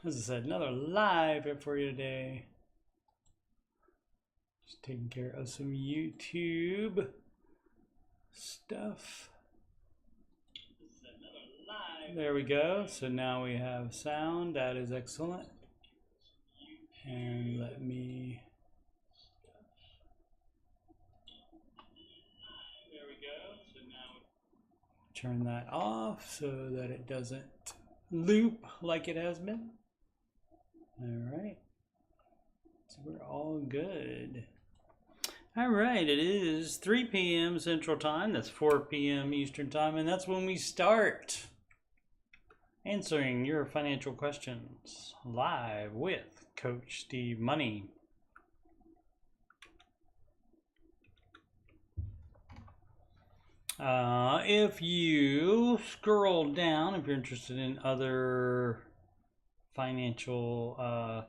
As I said, another live here for you today. Just taking care of some YouTube stuff. There we go. So now we have sound. That is excellent. And let me. There we go. So now turn that off so that it doesn't loop like it has been. All right. So we're all good. All right, it is 3 p.m. Central Time. That's 4 p.m. Eastern Time, and that's when we start answering your financial questions live with Coach Steve Money. If you scroll down, if you're interested in other financial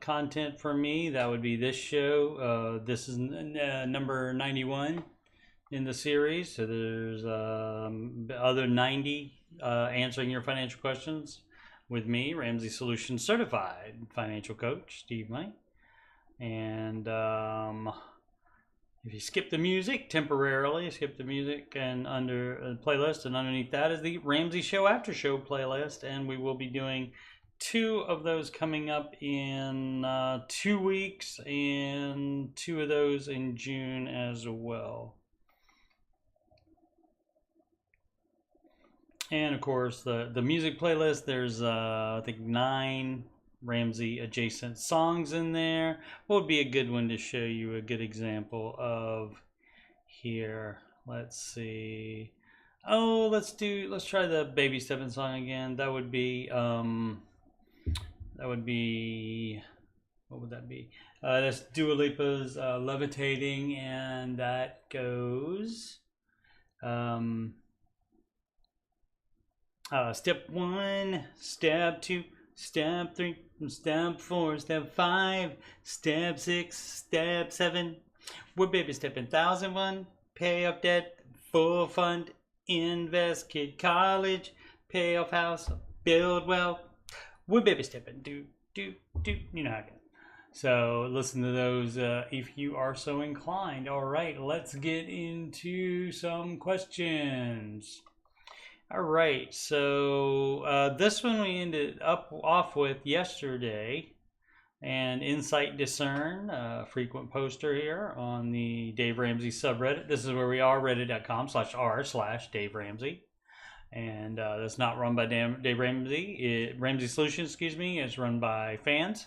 content from me, that would be this show. This is number 91 in the series. So there's other 90 answering your financial questions with me, Ramsey Solutions Certified Financial Coach, Steve Money. And if you skip the music temporarily, skip the music and under playlist, and underneath that is the Ramsey Show After Show playlist, and we will be doing 2 of those coming up in 2 weeks, and 2 of those in June as well. And of course, the music playlist, there's I think 9 Ramsey adjacent songs in there. What would be a good one to show you a good example of here? Let's see. Oh, let's try the Baby Steppin' song again. That would be what would that be? That's Dua Lipa's Levitating, and that goes step 1, step 2, step 3, step 4, step 5, step 6, step 7. We're baby stepping 1001, pay off debt, full fund, invest, kid college, pay off house, build wealth. We're baby stepping, do, you know how it goes. So listen to those if you are so inclined. All right, let's get into some questions. All right, so this one we ended off with yesterday, and Insight Discern, frequent poster here on the Dave Ramsey subreddit. This is where we are, reddit.com/r/Dave Ramsey. And that's not run by Dave Ramsey. Ramsey Solutions, excuse me, is run by fans.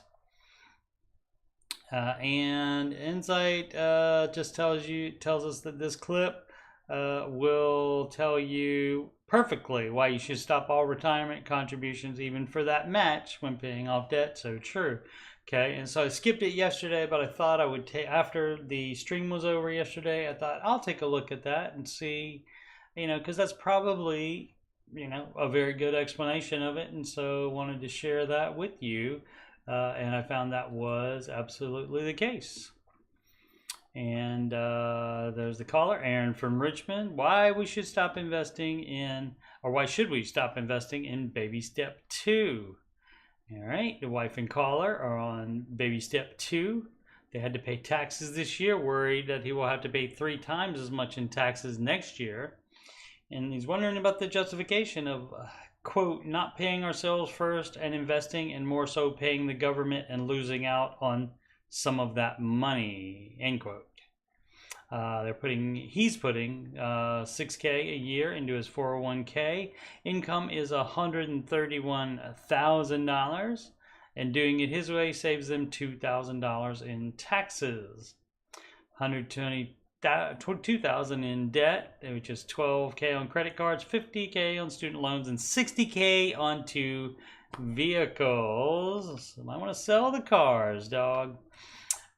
And Insight just tells us that this clip will tell you perfectly why you should stop all retirement contributions, even for that match, when paying off debt. So true. Okay, and so I skipped it yesterday, but I thought I would take, after the stream was over yesterday, I thought I'll take a look at that and see, because that's probably, a very good explanation of it. And so wanted to share that with you. And I found that was absolutely the case. And there's the caller, Aaron from Richmond. Why should we stop investing in baby step 2? All right, the wife and caller are on baby step 2. They had to pay taxes this year, worried that he will have to pay 3 times as much in taxes next year. And he's wondering about the justification of, quote, not paying ourselves first and investing, and more so paying the government and losing out on some of that money, end quote. He's putting $6K a year into his 401k. Income is $131,000, and doing it his way saves them $2,000 in taxes. $122,000 in debt, which is $12K on credit cards, $50K on student loans, and $60K on 2 vehicles. So I want to sell the cars, dog.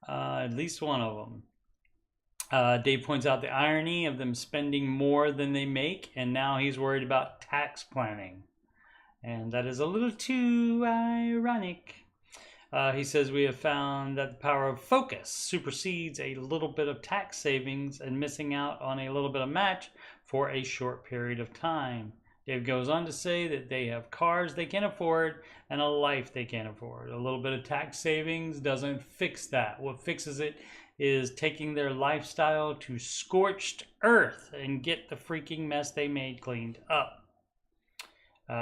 At least one of them. Dave points out the irony of them spending more than they make, and now he's worried about tax planning. And that is a little too ironic. He says we have found that the power of focus supersedes a little bit of tax savings and missing out on a little bit of match for a short period of time. Dave goes on to say that they have cars they can't afford and a life they can't afford. A little bit of tax savings doesn't fix that. What fixes it is taking their lifestyle to scorched earth and get the freaking mess they made cleaned up.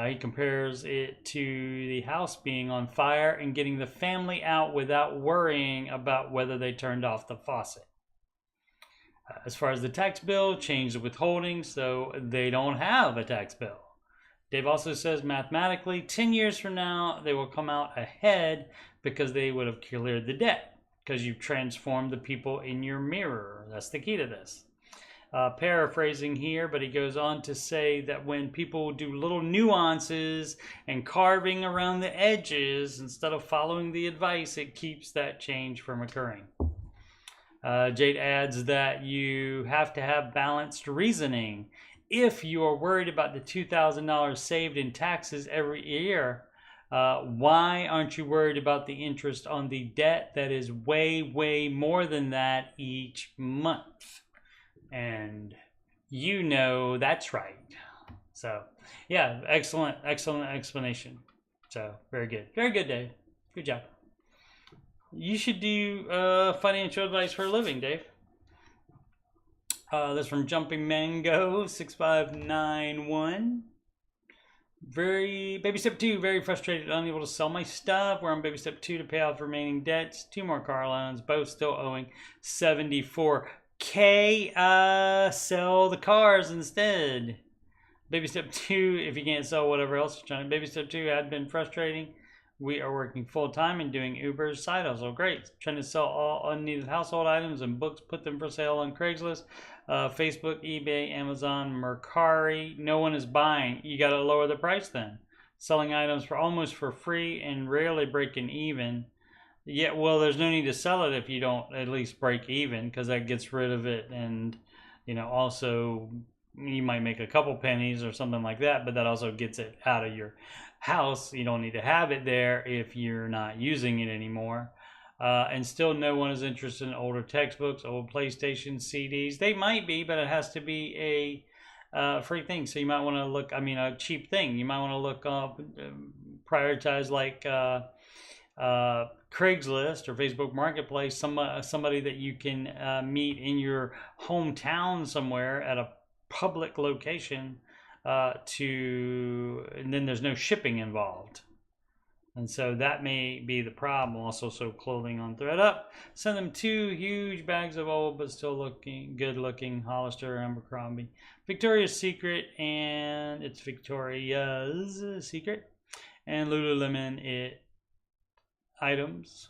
He compares it to the house being on fire and getting the family out without worrying about whether they turned off the faucet. As far as the tax bill, change the withholding so they don't have a tax bill. Dave also says mathematically, 10 years from now, they will come out ahead because they would have cleared the debt because you've transformed the people in your mirror. That's the key to this. Paraphrasing here, but he goes on to say that when people do little nuances and carving around the edges instead of following the advice, it keeps that change from occurring. Jade adds that you have to have balanced reasoning. If you are worried about the $2,000 saved in taxes every year, why aren't you worried about the interest on the debt that is way, way more than that each month? And you know that's right. So, yeah, excellent explanation. So, very good, Dave. Good job. You should do financial advice for a living, Dave. This from Jumping Mango 6591. Baby step 2, very frustrated, unable to sell my stuff. We're on baby step 2 to pay off remaining debts. 2 more car loans, both still owing $74,000. Sell the cars instead. Baby step 2, if you can't sell whatever else you're trying. Baby step 2 had been frustrating. We are working full-time and doing Uber's side hustle. Great. Trying to sell all unneeded household items and books, put them for sale on Craigslist, Facebook, eBay, Amazon, Mercari. No one is buying. You got to lower the price then. Selling items for almost for free and rarely breaking even. Yeah, well, there's no need to sell it if you don't at least break even, because that gets rid of it, and also you might make a couple pennies or something like that, but that also gets it out of your house. You don't need to have it there if you're not using it anymore. And still no one is interested in older textbooks, old PlayStation CDs. They might be, but it has to be a free thing. So you might want to look, a cheap thing. You might want to look up, prioritize like Craigslist or Facebook Marketplace, somebody that you can meet in your hometown somewhere at a public location, and then there's no shipping involved. And so that may be the problem. Also, so clothing on ThreadUp. Send them 2 huge bags of old but still good looking Hollister or Abercrombie. Victoria's Secret, and it's Victoria's Secret. And Lululemon items.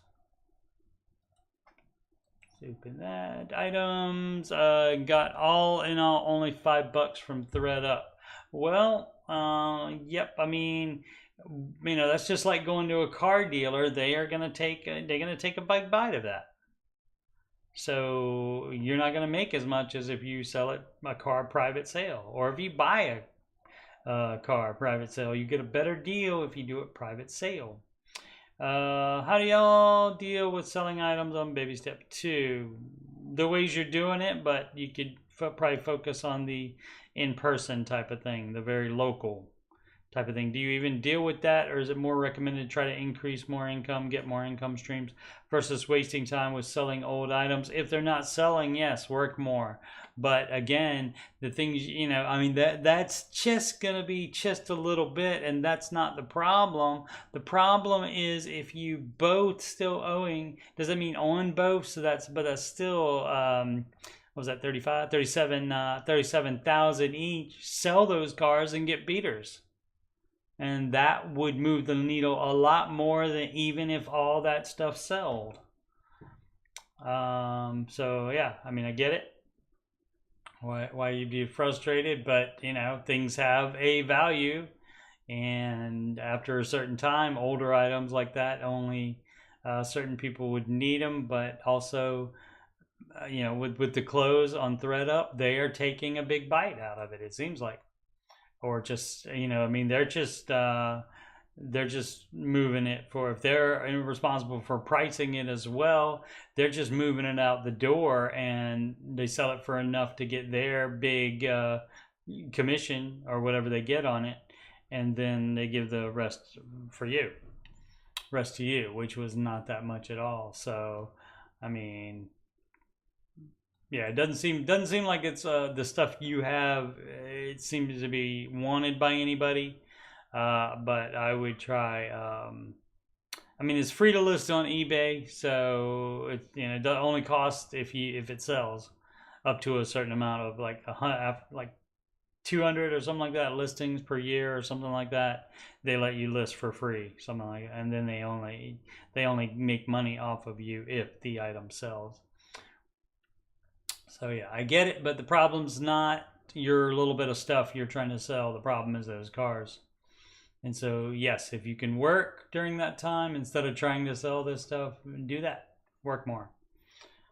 Open that. Items. Got all in all only $5 from ThreadUp. Well, yep. That's just like going to a car dealer. They're gonna take a big bite of that. So you're not gonna make as much as if you sell it a car private sale, or if you buy a car private sale. You get a better deal if you do it private sale. How do y'all deal with selling items on baby step 2? The ways you're doing it, but you could probably focus on the in-person type of thing, the very local type of thing. Do you even deal with that, or is it more recommended to try to increase more income, get more income streams, versus wasting time with selling old items? If they're not selling, yes, work more. But again, the things, that's just going to be just a little bit, and that's not the problem. The problem is if you both still owing, does that mean on both? So that's still, what was that, 37,000 each. Sell those cars and get beaters. And that would move the needle a lot more than even if all that stuff sold. So yeah, I get it. Why you'd be frustrated, but things have a value, and after a certain time, older items like that, only certain people would need them. But also, with the clothes on ThreadUp, they are taking a big bite out of it. It seems like. Or just, they're just moving it for, if they're responsible for pricing it as well, they're just moving it out the door, and they sell it for enough to get their big commission or whatever they get on it, and then they give the rest to you, which was not that much at all. So, I mean, yeah, it doesn't seem like it's the stuff you have. It seems to be wanted by anybody, but I would try. I mean, it's free to list on eBay, so it it only costs if it sells up to a certain amount of like 200 or something like that listings per year or something like that. They let you list for free, something like that, and then they only make money off of you if the item sells. So yeah, I get it, but the problem's not your little bit of stuff you're trying to sell. The problem is those cars. And so yes, if you can work during that time instead of trying to sell this stuff, do that. Work more.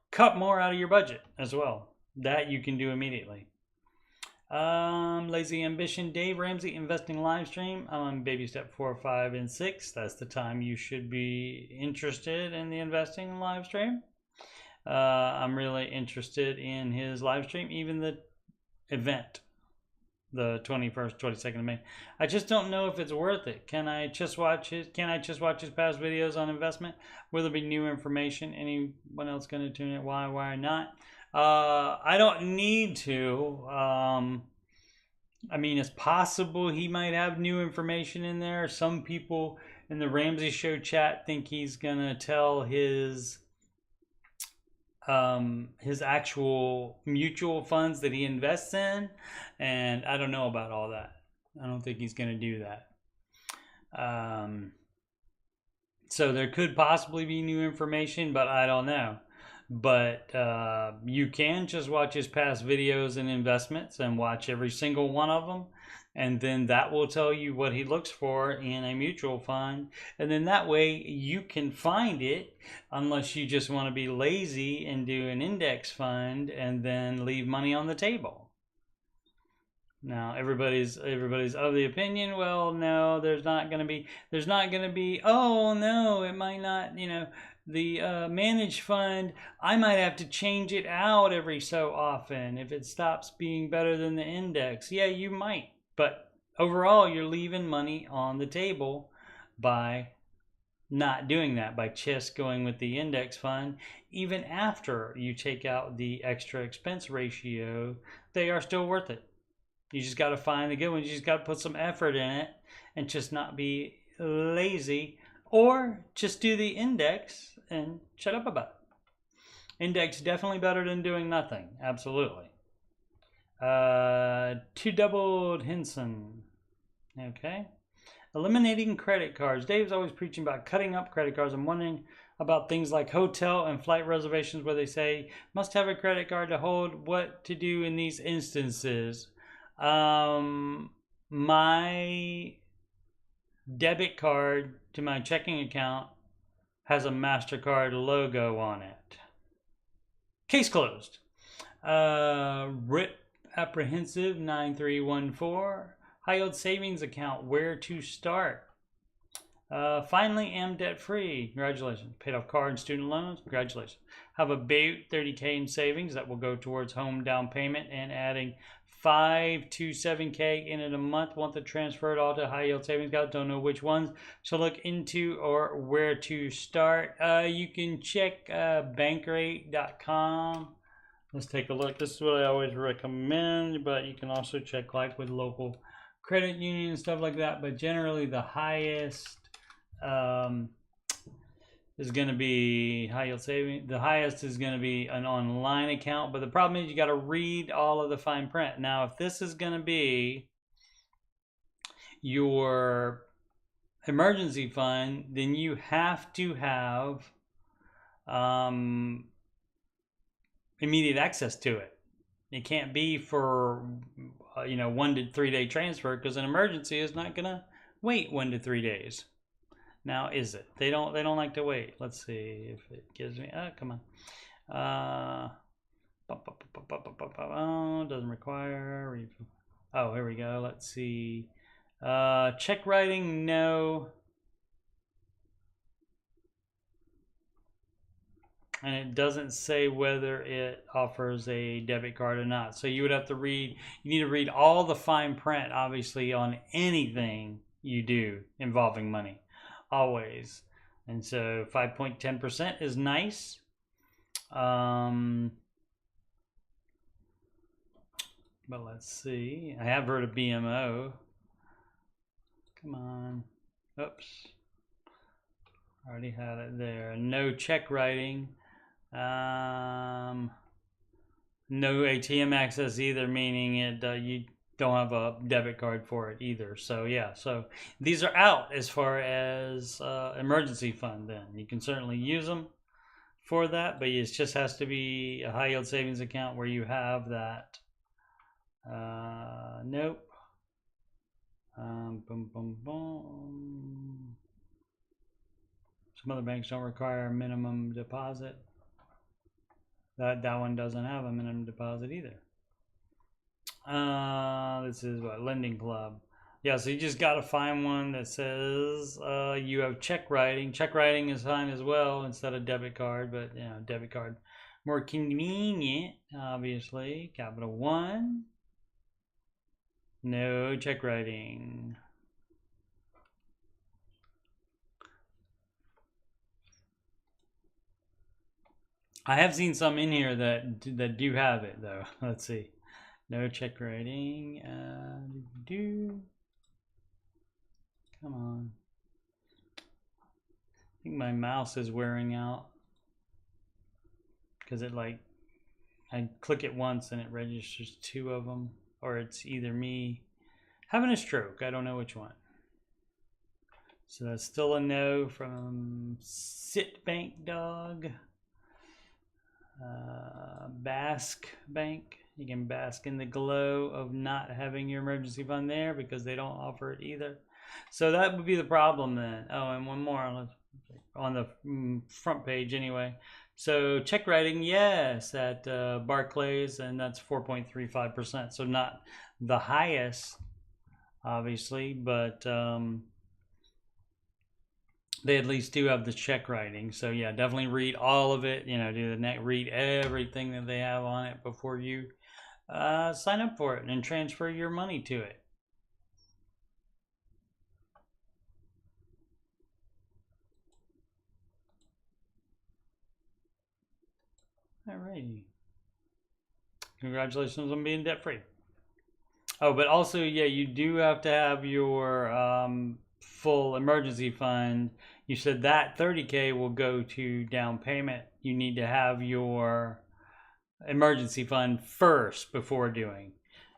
Cut more out of your budget as well. That you can do immediately. Lazy Ambition, Dave Ramsey investing live stream. I'm on baby step 4, 5, and 6. That's the time you should be interested in the investing live stream. I'm really interested in his live stream, even the event, the 21st, 22nd of May. I just don't know if it's worth it. Can I just watch his past videos on investment? Will there be new information? Anyone else going to tune in? Why not? I don't need to. I mean, it's possible he might have new information in there. Some people in the Ramsey Show chat think he's gonna tell his actual mutual funds that he invests in, and I don't know about all that. I don't think he's gonna do that. So there could possibly be new information, but I don't know. But you can just watch his past videos and investments and watch every single one of them, and then that will tell you what he looks for in a mutual fund, and then that way you can find it, unless you just want to be lazy and do an index fund and then leave money on the table. Now everybody's of the opinion, well, no, there's not going to be, oh no, it might not, the managed fund, I might have to change it out every so often if it stops being better than the index. Yeah, you might, but overall you're leaving money on the table by not doing that, by just going with the index fund. Even after you take out the extra expense ratio, they are still worth it. You just got to find the good ones. You just got to put some effort in it and just not be lazy, or just do the index and shut up about it. Index definitely better than doing nothing. Absolutely. Two doubled Hinson. Okay. Eliminating credit cards. Dave's always preaching about cutting up credit cards. I'm wondering about things like hotel and flight reservations where they say must have a credit card to hold. What to do in these instances? My debit card to my checking account has a MasterCard logo on it. Case closed. RIP Apprehensive 9314. High yield savings account. Where to start? Finally am debt free. Congratulations. Paid off car and student loans. Congratulations. Have about $30K in savings that will go towards home down payment and adding 5 to 7K in it a month. Want to transfer it all to high yield savings account. Don't know which ones to look into or where to start. You can check bankrate.com. Let's take a look. This is what I always recommend, but you can also check like with local credit union and stuff like that. But generally the highest is going to be high yield saving. The highest is going to be an online account, but the problem is you got to read all of the fine print. Now, if this is going to be your emergency fund, then you have to have immediate access to it. It can't be for 1 to 3 day transfer, because an emergency is not going to wait 1 to 3 days. Now, is it? They don't like to wait. Let's see if it gives me. Come on. Doesn't require. Oh, here we go. Let's see. Check writing, no. and it doesn't say whether it offers a debit card or not. So you would have to read, you need to read all the fine print, obviously, on anything you do involving money, always. And so 5.10% is nice. But let's see. I have heard of BMO. Come on. Oops. Already had it there. No check writing. No ATM access either, meaning it you don't have a debit card for it either. So yeah, so these are out as far as emergency fund. Then you can certainly use them for that, but it just has to be a high yield savings account where you have that. Nope. Boom, boom, boom. Some other banks don't require a minimum deposit. That one doesn't have a minimum deposit either. This is what, Lending Club. Yeah, so you just got to find one that says you have check writing. Check writing is fine as well instead of debit card, but you know, debit card more convenient, obviously. Capital One. No check writing. I have seen some in here that do have it though. Let's see. No check writing. Come on. I think my mouse is wearing out because it like I click it once and it registers two of them, or it's either me having a stroke. I don't know which one. So that's still a no from Sit Bank Dog. Bask Bank. You can bask in the glow of not having your emergency fund there because they don't offer it either. So that would be the problem then. Oh, and one more on the front page anyway. So check writing, yes, at Barclays, and that's 4.35%. So not the highest, obviously, but they at least do have the check writing. So yeah, definitely read all of it. You know, read everything that they have on it before you sign up for it and transfer your money to it. Alrighty. Congratulations on being debt free. Oh, but also, yeah, you do have to have your full emergency fund. You said that 30K will go to down payment. You need to have your emergency fund first before doing.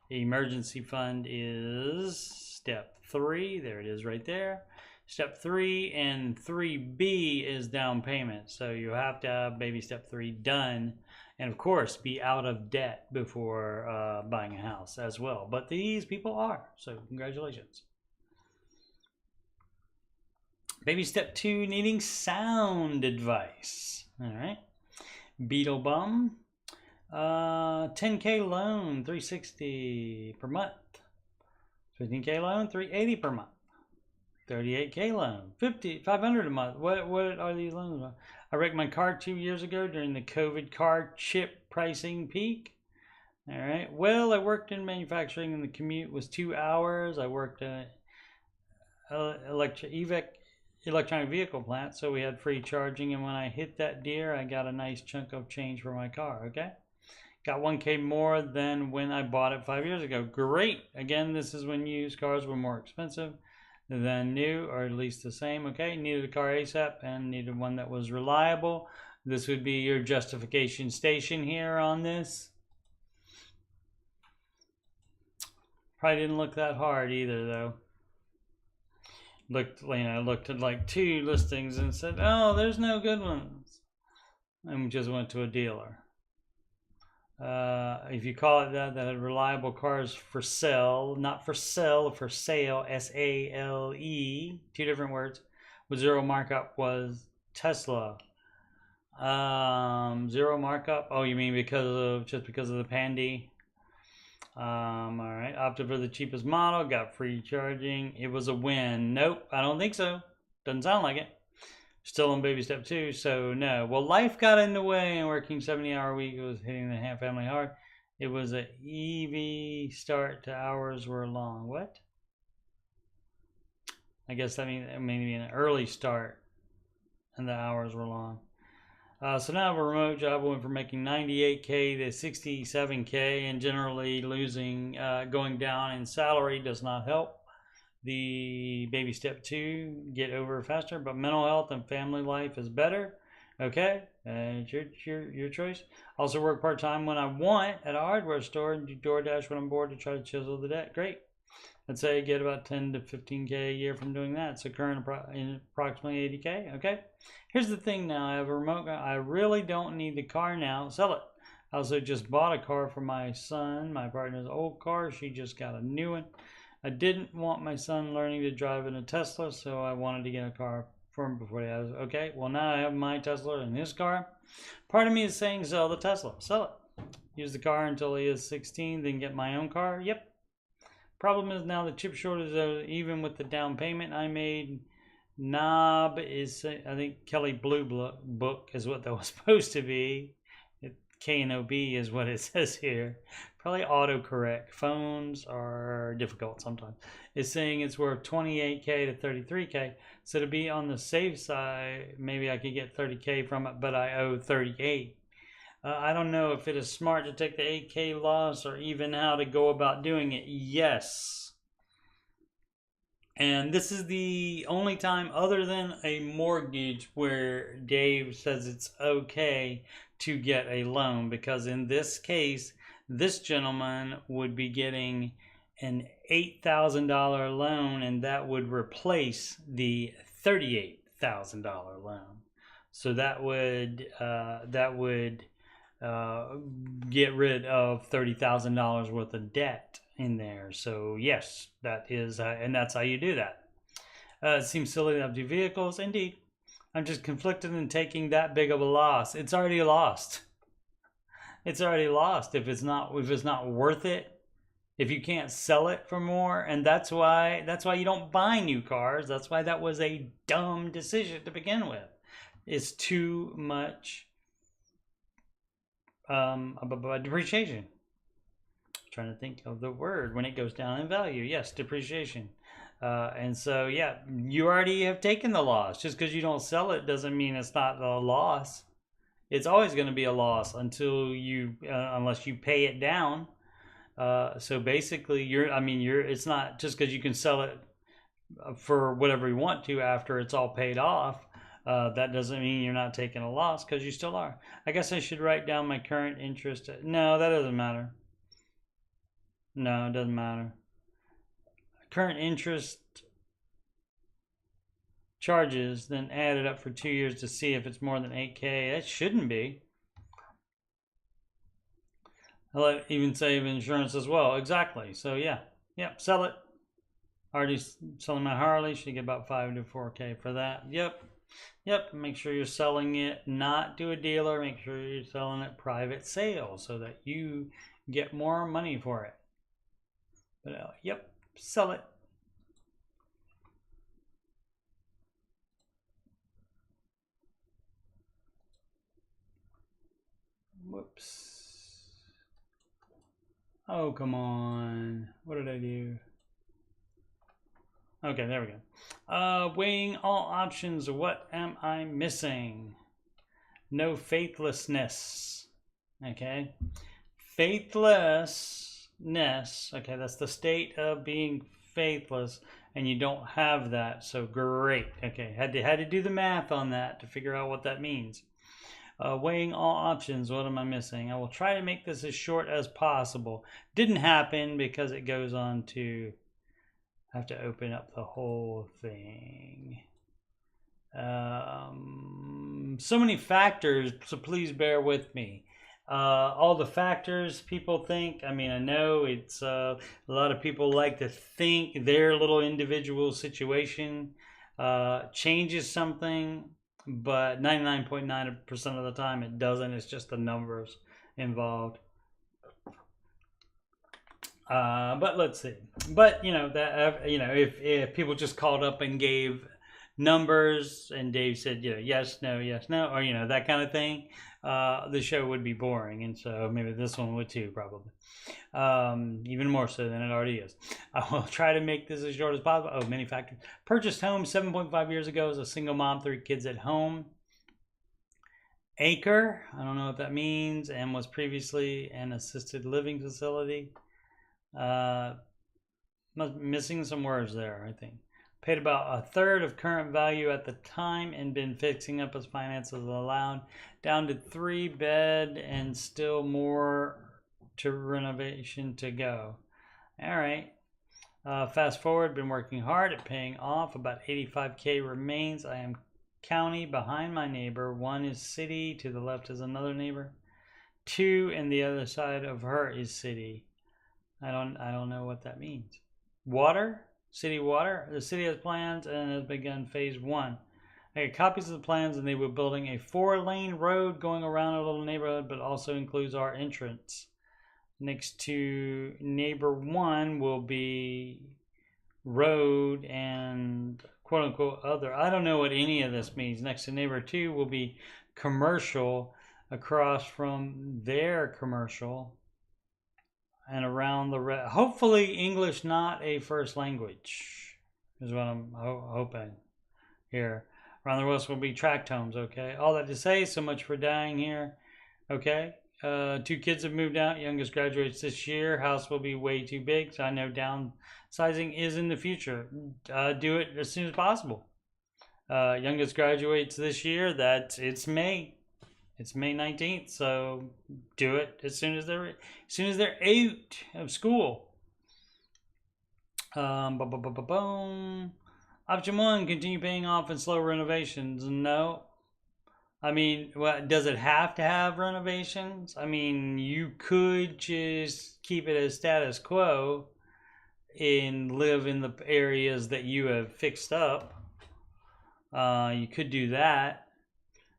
The emergency fund is step 3. There it is right there. Step 3 and 3B is down payment. So you have to have baby step 3 done. And of course, be out of debt before buying a house as well. But these people are. So congratulations. Baby step 2, needing sound advice. All right. Beetle Bum. 10K loan, $360 per month. 15K loan, $380 per month. 38K loan, $500 a month. What are these loans about? I wrecked my car 2 years ago during the COVID car chip pricing peak. All right. Well, I worked in manufacturing and the commute was 2 hours. I worked at electronic vehicle plant, so we had free charging. And when I hit that deer, I got a nice chunk of change for my car. Okay. Got 1K more than when I bought it 5 years ago. Great. Again, this is when used cars were more expensive than new, or at least the same. Okay, needed a car ASAP and needed one that was reliable. This would be your justification station here on this. Probably didn't look that hard either, though. Looked at like 2 listings and said, "Oh, there's no good ones," and we just went to a dealer. If you call it that had reliable cars for sale, not for sale, for sale, SALE, 2 different words, with zero markup was Tesla. Zero markup. Oh, you mean just because of the Pandy? All right. Opted for the cheapest model, got free charging. It was a win. Nope, I don't think so. Doesn't sound like it. Still on baby step 2, so no. Well, life got in the way, and working 70-hour week was hitting the family hard. It was an EV start to hours were long. What? I guess that means maybe an early start and the hours were long. So now I have a remote job. I went from making 98K to 67K, and generally losing, going down in salary does not help the baby step 2 get over faster, but mental health and family life is better. Okay, it's your choice. Also work part-time when I want at a hardware store and do DoorDash when I'm bored to try to chisel the debt. Great. I'd say I get about 10 to 15K a year from doing that. So current approximately 80K. Okay. Here's the thing now. I have a remote. I really don't need the car now. Sell it. I also just bought a car for my son, my partner's old car. She just got a new one. I didn't want my son learning to drive in a Tesla, so I wanted to get a car for him before he has. Okay. Well, now I have my Tesla and his car. Part of me is saying sell the Tesla. Sell it. Use the car until he is 16, then get my own car. Yep. Problem is now the chip shortage, even with the down payment I made. Knob is, I think Kelly Blue Book is what that was supposed to be. K-N-O-B is what it says here. Probably autocorrect. Phones are difficult sometimes. It's saying it's worth 28K to 33K. So to be on the safe side, maybe I could get 30K from it, but I owe 38. I don't know if it is smart to take the 8K loss or even how to go about doing it. Yes. And this is the only time other than a mortgage where Dave says it's okay to get a loan, because in this case, this gentleman would be getting an $8,000 loan, and that would replace the $38,000 loan. So that would get rid of $30,000 worth of debt in there. So yes, that is, and that's how you do that. It seems silly to have two vehicles. Indeed, I'm just conflicted in taking that big of a loss. It's already lost. It's already lost if it's not worth it. If you can't sell it for more, and that's why you don't buy new cars. That's why that was a dumb decision to begin with. It's too much depreciation. I'm trying to think of the word when it goes down in value. Yes, depreciation. And so, yeah, you already have taken the loss. Just because you don't sell it doesn't mean it's not a loss. It's always going to be a loss until you, unless you pay it down. So basically, it's not just because you can sell it for whatever you want to after it's all paid off. That doesn't mean you're not taking a loss, because you still are. I guess I should write down my current interest. No, that doesn't matter. No, it doesn't matter. Current interest charges, then add it up for 2 years to see if it's more than 8K. That shouldn't be. I'll even save insurance as well. Exactly. So yeah, sell it. Already selling my Harley. Should get about 5 to 4K for that. Yep. Make sure you're selling it not to a dealer. Make sure you're selling it private sale so that you get more money for it. But yep, sell it. Whoops. Oh, come on. What did I do? Okay, there we go. Weighing all options. What am I missing? No faithlessness. Okay. Faithlessness. Okay, that's the state of being faithless, and you don't have that. So great. Okay, had to do the math on that to figure out what that means. Weighing all options. What am I missing? I will try to make this as short as possible. Didn't happen because it goes on to have to open up the whole thing. So many factors, so please bear with me. All the factors people think, I know it's a lot of people like to think their little individual situation changes something, but 99.9% of the time it doesn't. It's just the numbers involved. But let's see. But if people just called up and gave numbers and Dave said, yes, no, or that kind of thing, the show would be boring. And so maybe this one would too, probably. Even more so than it already is. I will try to make this as short as possible. Oh, many factors. Purchased home 7.5 years ago as a single mom, 3 kids at home. Acre, I don't know what that means, and was previously an assisted living facility. Missing some words there, I think. Paid about a third of current value at the time and been fixing up as finances allowed. Down to 3 bed and still more to renovation to go. All right. Fast forward, been working hard at paying off. About $85K remains. I am county behind my neighbor. 1 is city. To the left is another neighbor. 2 and the other side of her is city. I don't know what that means. Water, city water. The city has plans and has begun phase 1. I got copies of the plans, and they were building a 4-lane road going around a little neighborhood, but also includes our entrance. Next to neighbor 1 will be road and quote unquote other. I don't know what any of this means. Next to neighbor 2 will be commercial across from their commercial and around the hopefully English not a first language is what I'm hoping here. Around the west will be tract homes. Okay, all that to say, so much for dying here. Okay. 2 kids have moved out. Youngest graduates this year. House will be way too big, so I know downsizing is in the future. Do it as soon as possible. Youngest graduates this year. It's May. It's May 19th, so do it as soon as they're out of school. Option 1: continue paying off in slow renovations. No. I mean, does it have to have renovations? I mean, you could just keep it as status quo and live in the areas that you have fixed up. You could do that.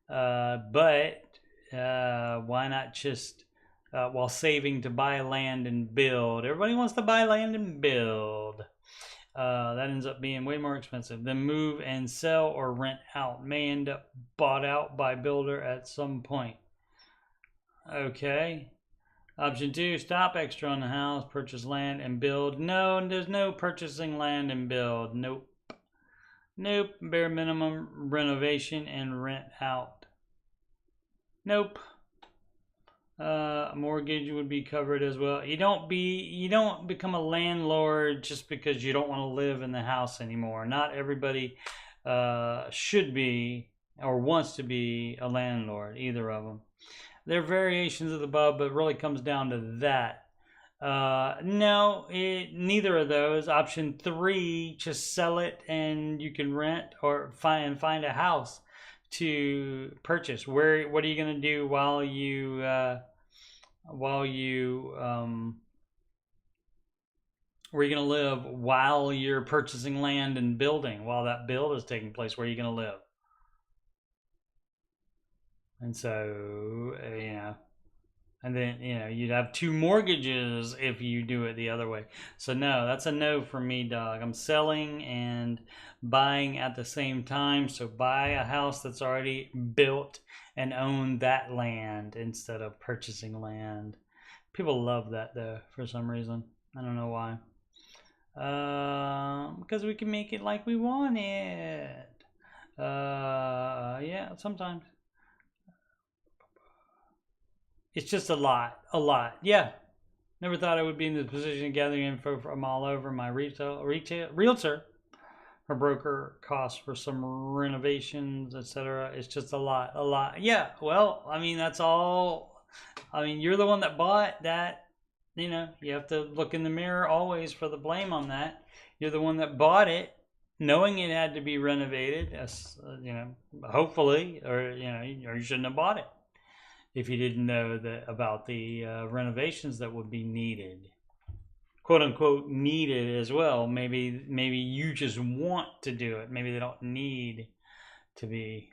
But why not just, while saving to buy land and build? Everybody wants to buy land and build. That ends up being way more expensive. Then move and sell or rent out. May end up bought out by builder at some point. Okay. Option 2, stop extra on the house, purchase land and build. No, there's no purchasing land and build. Nope. Bare minimum renovation and rent out. Nope. Mortgage would be covered as well. You don't become a landlord just because you don't want to live in the house anymore. Not everybody should be or wants to be a landlord, either of them. There are variations of the above, but it really comes down to that. No, neither of those. Option 3, just sell it and you can rent or find a house to purchase. What are you going to do while you where are you going to live while you're purchasing land and building? While that build is taking place, where are you going to live? And so, and then, you'd have 2 mortgages if you do it the other way. So no, that's a no for me, dog. I'm selling and buying at the same time. So buy a house that's already built and own that land instead of purchasing land. People love that though, for some reason. I don't know why. Because we can make it like we want it. Yeah, sometimes. It's just a lot. Yeah. Never thought I would be in the position of gathering info from all over. My realtor, her broker costs for some renovations, etc. It's just a lot. Yeah. Well, I mean, that's all. I mean, you're the one that bought that. You have to look in the mirror always for the blame on that. You're the one that bought it, knowing it had to be renovated. Hopefully, or you shouldn't have bought it if you didn't know about the renovations that would be needed, quote unquote needed as well. Maybe you just want to do it. Maybe they don't need to be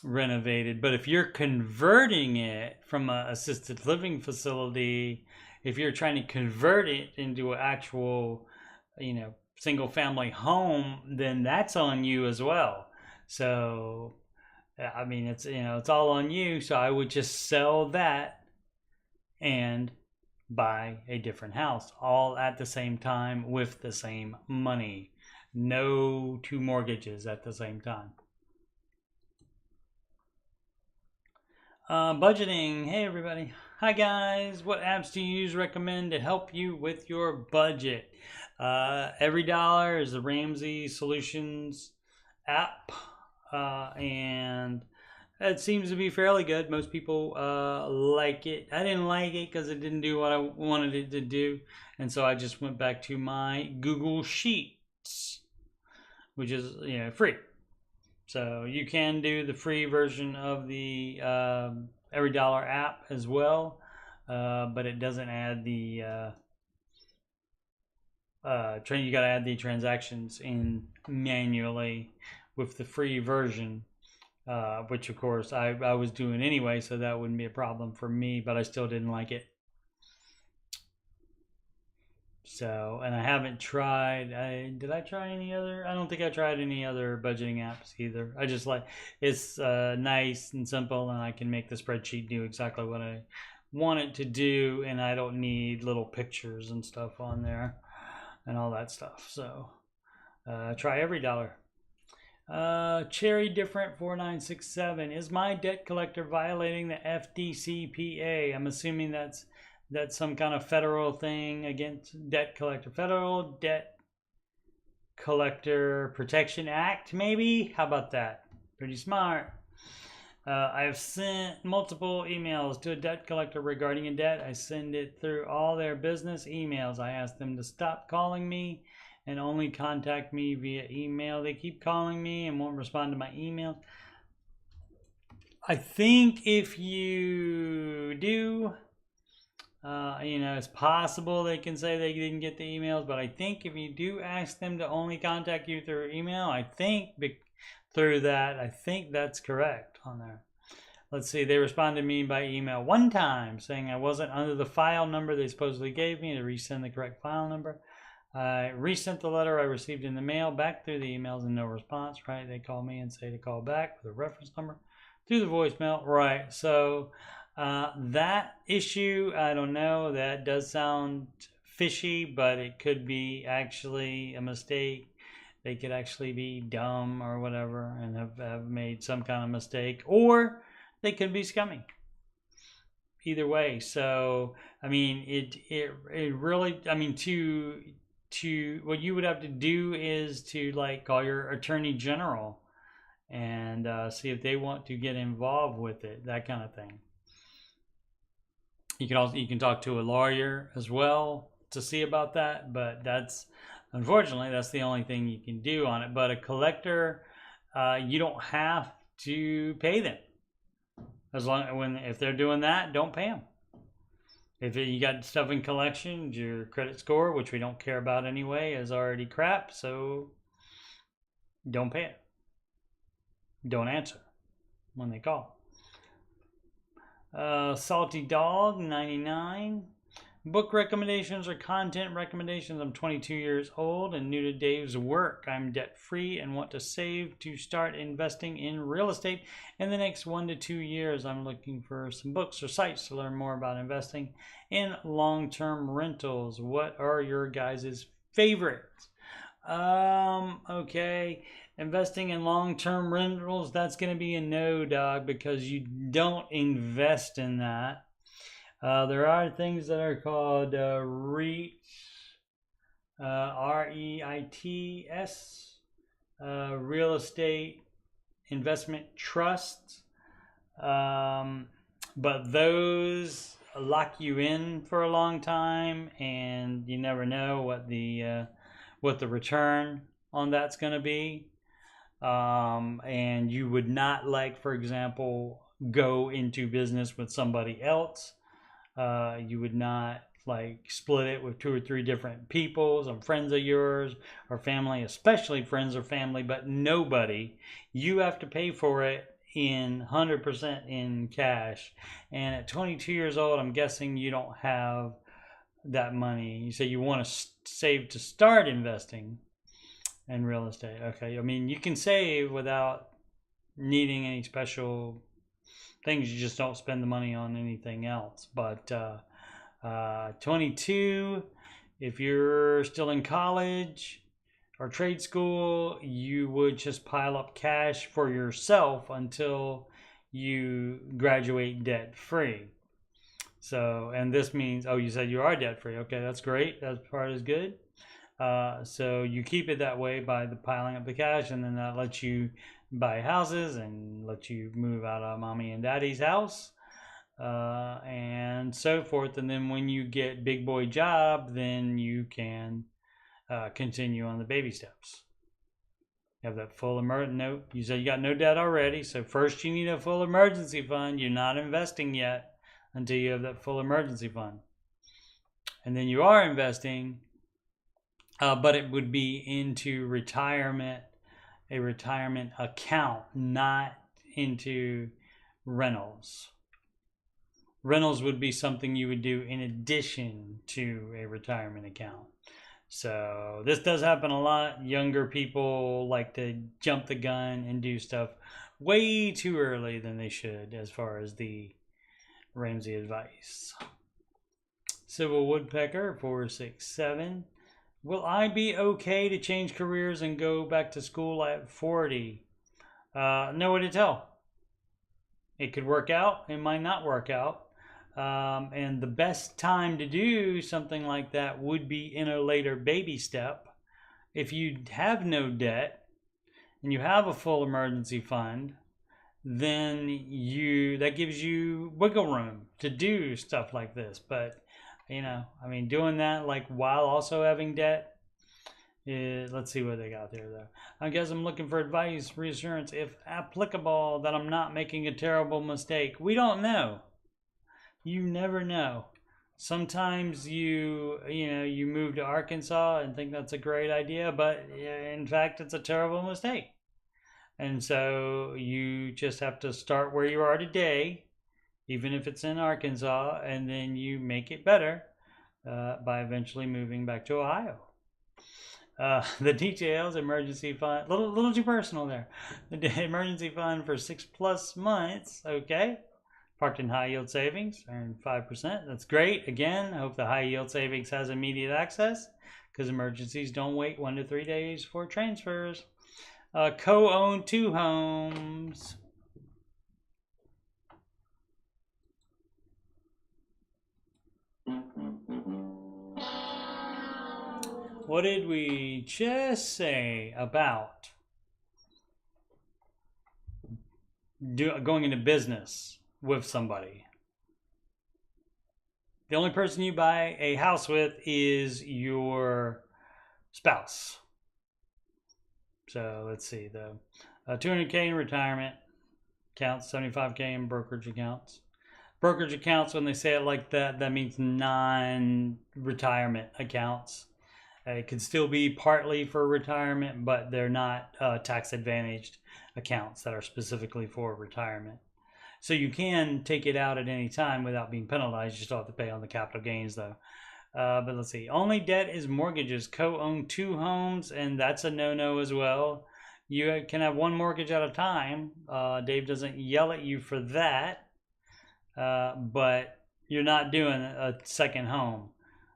renovated. But if you're converting it from an assisted living facility, if you're trying to convert it into an actual, single family home, then that's on you as well. So I mean, it's, you know, it's all on you. So I would just sell that and buy a different house all at the same time with the same money. No two mortgages at the same time. Budgeting. Hey everybody. Hi guys. What apps do you use, recommend to help you with your budget? Every Dollar is the Ramsey Solutions app, and it seems to be fairly good. Most people like it. I didn't like it because it didn't do what I wanted it to do, and so I just went back to my Google Sheets, which is, you know, free. So you can do the free version of the Every Dollar app as well, but it doesn't add the you got to add the transactions in manually with the free version, which of course I was doing anyway, so that wouldn't be a problem for me, but I still didn't like it. So, and I haven't tried, did I try any other? I don't think I tried any other budgeting apps either. I just like, it's nice and simple, and I can make the spreadsheet do exactly what I want it to do, and I don't need little pictures and stuff on there and all that stuff. So try Every Dollar. Cherry Different 4967, is my debt collector violating the FDCPA? I'm assuming that's some kind of federal thing against debt collector. Federal Debt Collector Protection Act, maybe? How about that? Pretty smart. I have sent multiple emails to a debt collector regarding a debt. I send it through all their business emails. I ask them to stop calling me and only contact me via email. They keep calling me and won't respond to my emails. I think if you do, you know, it's possible they can say they didn't get the emails, but I think if you do ask them to only contact you through email, I think through that, I think that's correct on there. Let's see, they responded to me by email one time saying I wasn't under the file number they supposedly gave me, to resend the correct file number. I resent the letter I received in the mail back through the emails and no response, right? They call me and say to call back with a reference number through the voicemail, right? So that issue, I don't know, that does sound fishy, but it could be actually a mistake. They could actually be dumb or whatever and have made some kind of mistake, or they could be scummy. Either way, so I mean, it really, I mean, to what you would have to do is to like call your attorney general and see if they want to get involved with it, that kind of thing. You can talk to a lawyer as well to see about that, but that's, unfortunately, that's the only thing you can do on it. But a collector, you don't have to pay them. As long if they're doing that, don't pay them. If you got stuff in collections, your credit score, which we don't care about anyway, is already crap. So don't pay it. Don't answer when they call. Salty Dog 99. Book recommendations or content recommendations. I'm 22 years old and new to Dave's work. I'm debt free and want to save to start investing in real estate in the next 1 to 2 years. I'm looking for some books or sites to learn more about investing in long-term rentals. What are your guys' favorites? Okay, investing in long-term rentals, that's going to be a no, dog, because you don't invest in that. There are things that are called REITs, REITs, real estate investment trusts, but those lock you in for a long time, and you never know what the return on that's going to be. And you would not, like, for example, go into business with somebody else. You would not like split it with 2 or 3 different people, some friends of yours or family, especially friends or family, but nobody. You have to pay for it in 100% in cash. And at 22 years old, I'm guessing you don't have that money. You say you want to save to start investing. And real estate. Okay. I mean, you can save without needing any special things. You just don't spend the money on anything else. But 22, if you're still in college or trade school, you would just pile up cash for yourself until you graduate debt free. So, and this means, oh, you said you are debt free. Okay, that's great. That part is good. So you keep it that way by the piling up the cash, and then that lets you buy houses and lets you move out of mommy and daddy's house, and so forth. And then when you get big boy job, then you can continue on the baby steps. You have that full note. You said you got no debt already, so first you need a full emergency fund. You're not investing yet until you have that full emergency fund, and then you are investing. But it would be into retirement, a retirement account, not into rentals. Rentals would be something you would do in addition to a retirement account. So this does happen a lot. Younger people like to jump the gun and do stuff way too early than they should, as far as the Ramsey advice. Civil Woodpecker 467. Will I be okay to change careers and go back to school at 40? No way to tell. It could work out. It might not work out. And the best time to do something like that would be in a later baby step. If you have no debt and you have a full emergency fund, then that gives you wiggle room to do stuff like this. But I mean, doing that like while also having debt, let's see what they got there though. I guess I'm looking for advice, reassurance, if applicable, that I'm not making a terrible mistake. We don't know. You never know. Sometimes you move to Arkansas and think that's a great idea, but in fact it's a terrible mistake. And so you just have to start where you are today, even if it's in Arkansas, and then you make it better by eventually moving back to Ohio. The details, emergency fund, little too personal there. The emergency fund for 6+ months, okay. Parked in high yield savings, earned 5%. That's great. Again, I hope the high yield savings has immediate access, because emergencies don't wait 1 to 3 days for transfers. Co-own 2 homes. What did we just say about going into business with somebody? The only person you buy a house with is your spouse. So let's see, the $200K in retirement accounts, $75K in brokerage accounts. Brokerage accounts, when they say it like that, that means non-retirement accounts. It could still be partly for retirement, but they're not tax advantaged accounts that are specifically for retirement. So you can take it out at any time without being penalized. You still have to pay on the capital gains though. But let's see. Only debt is mortgages. Co-own 2 homes, and that's a no-no as well. You can have 1 mortgage at a time. Dave doesn't yell at you for that. But you're not doing a second home.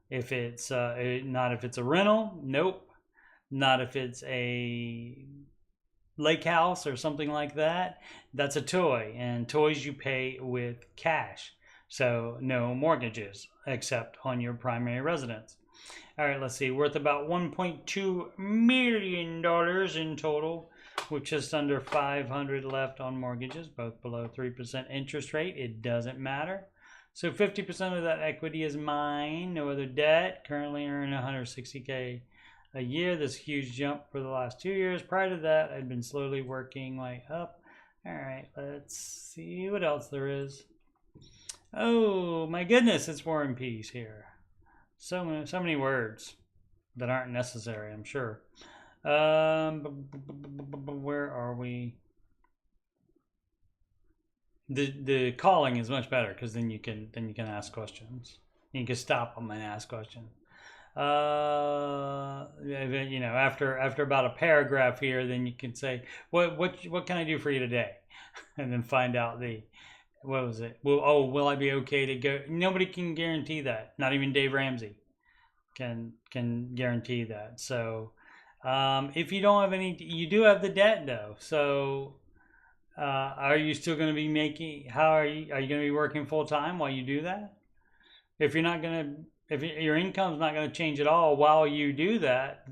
If it's not if it's a rental, nope. Not if it's a lake house or something like that. That's a toy, and toys you pay with cash. So no mortgages except on your primary residence. All right, let's see. Worth about $1.2 million in total, with just under $500 left on mortgages, both below 3% interest rate. It doesn't matter. So 50% of that equity is mine. No other debt. Currently earning $160K a year. This huge jump for the last 2 years. Prior to that, I'd been slowly working my way up. All right, let's see what else there is. Oh my goodness, it's War and Peace here. So many words that aren't necessary, I'm sure. Where are we? The calling is much better, because then you can ask questions. You can stop them and ask questions. You know, after about a paragraph here, then you can say, what can I do for you today? And then find out what was it? Well, oh, will I be okay to go? Nobody can guarantee that. Not even Dave Ramsey can guarantee that. So if you don't have any, you do have the debt though. So are you still going to be making? Are you going to be working full time while you do that? If you're not going to, if your income's not going to change at all while you do that,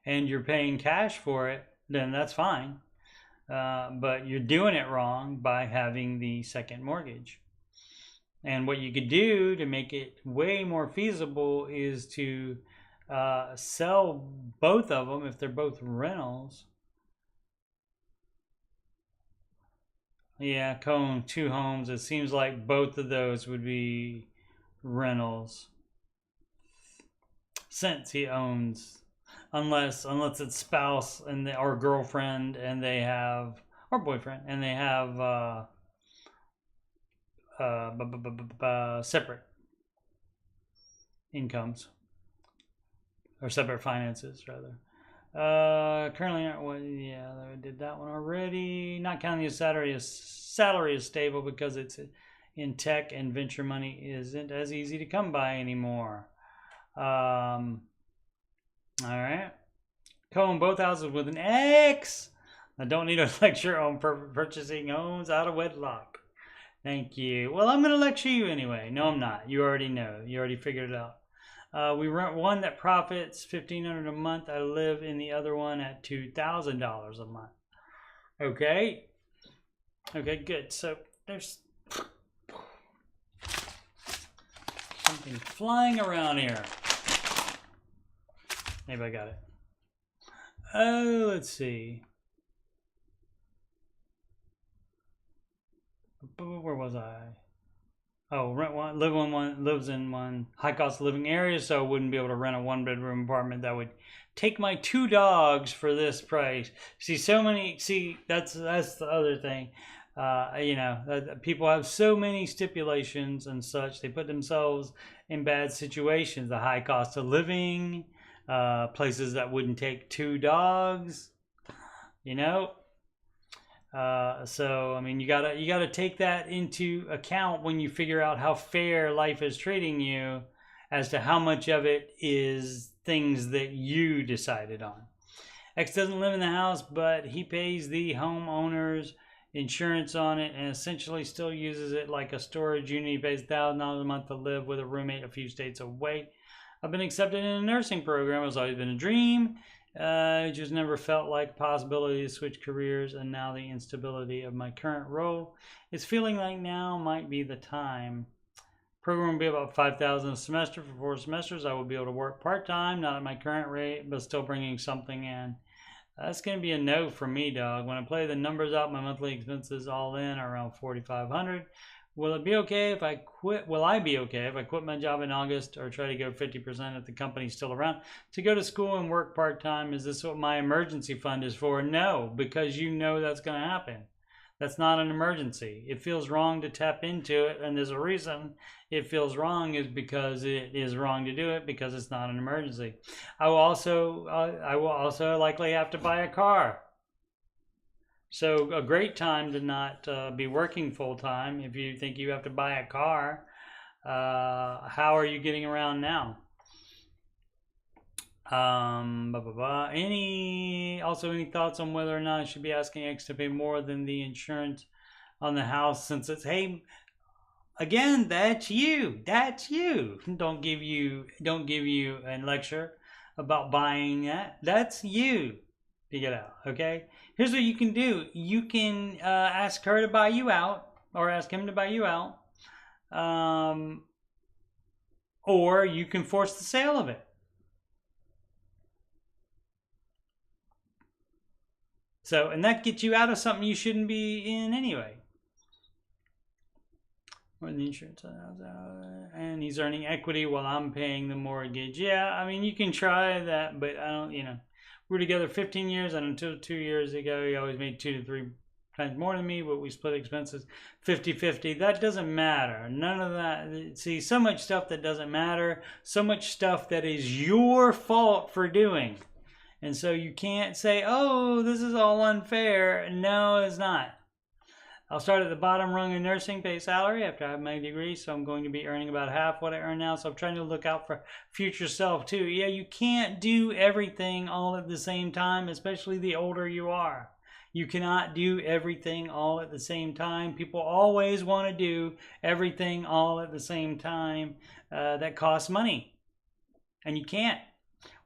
and you're paying cash for it, then that's fine. But you're doing it wrong by having the second mortgage. And what you could do to make it way more feasible is to sell both of them if they're both rentals. Yeah, co-own 2 homes. It seems like both of those would be rentals, since he owns, unless it's spouse and or girlfriend, and they have, or boyfriend, and they have separate incomes, or separate finances rather. Currently, yeah, I did that one already. Not counting the salary is stable because it's in tech, and venture money isn't as easy to come by anymore. All right. Co-own both houses with an X. I don't need a lecture on purchasing homes out of wedlock. Thank you. Well, I'm going to lecture you anyway. No, I'm not. You already know. You already figured it out. We rent one that profits $1,500 a month. I live in the other one at $2,000 a month. Okay. Okay, good. So there's something flying around here. Maybe I got it. Oh, let's see. Where was I? Oh, rent one, lives in one high cost of living area, so I wouldn't be able to rent a 1-bedroom apartment that would take my 2 dogs for this price. See, that's the other thing. You know, people have so many stipulations and such. They put themselves in bad situations. The high cost of living, places that wouldn't take 2 dogs. You know. So I mean, you gotta take that into account when you figure out how fair life is treating you, as to how much of it is things that you decided on. X doesn't live in the house, but he pays the homeowner's insurance on it and essentially still uses it like a storage unit. He pays $1,000 a month to live with a roommate a few states away. I've been accepted in a nursing program. It's always been a dream. It just never felt like a possibility to switch careers, and now the instability of my current role is feeling like now might be the time. Program will be about $5,000 a semester for 4 semesters. I will be able to work part-time, not at my current rate, but still bringing something in. That's going to be a no for me, dog. When I play the numbers out, my monthly expenses all in are around $4,500. Will it be okay if I quit? Will I be okay if I quit my job in August, or try to go 50% if the company's still around, to go to school and work part-time? Is this what my emergency fund is for? No, because you know that's going to happen. That's not an emergency. It feels wrong to tap into it, and there's a reason it feels wrong, is because it is wrong to do it, because it's not an emergency. I will also likely have to buy a car. So a great time to not be working full-time if you think you have to buy a car. How are you getting around now? Any thoughts on whether or not I should be asking X to pay more than the insurance on the house, since it's, hey, again, that's you. Don't give you a lecture about buying that. That's you. Figure it out, okay? Here's what you can do. You can ask her to buy you out, or ask him to buy you out, or you can force the sale of it. So, and that gets you out of something you shouldn't be in anyway. Or the insurance, and he's earning equity while I'm paying the mortgage. Yeah, I mean, you can try that, but I don't, you know. We were together 15 years, and until 2 years ago, he always made $2,000 to times more than me, but we split expenses 50-50. That doesn't matter. None of that. See, so much stuff that doesn't matter. So much stuff that is your fault for doing. And so you can't say, oh, this is all unfair. No, it's not. I'll start at the bottom rung of nursing, pay salary after I have my degree, so I'm going to be earning about half what I earn now, so I'm trying to look out for future self too. Yeah, you can't do everything all at the same time, especially the older you are. You cannot do everything all at the same time. People always want to do everything all at the same time. That costs money, and you can't.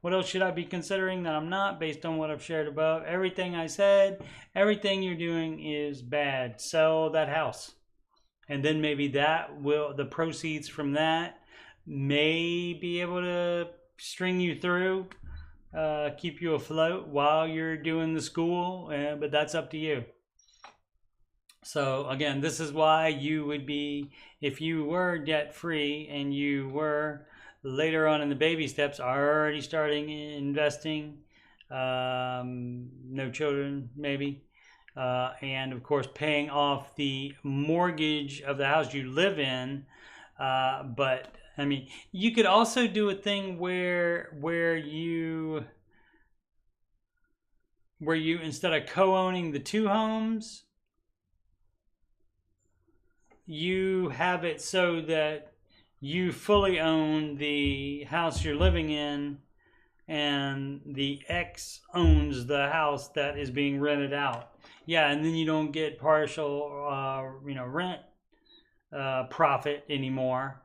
What else should I be considering that I'm not based on what I've shared above? Everything I said, everything you're doing is bad. Sell that house. And then maybe the proceeds from that may be able to string you through, keep you afloat while you're doing the school, but that's up to you. So again, this is why you would be, if you were debt free and you were later on in the baby steps already starting investing, no children maybe, and of course paying off the mortgage of the house you live in, but I mean, you could also do a thing where you instead of co-owning the two homes, you have it so that you fully own the house you're living in, and the ex owns the house that is being rented out. Yeah, and then you don't get partial, rent profit anymore,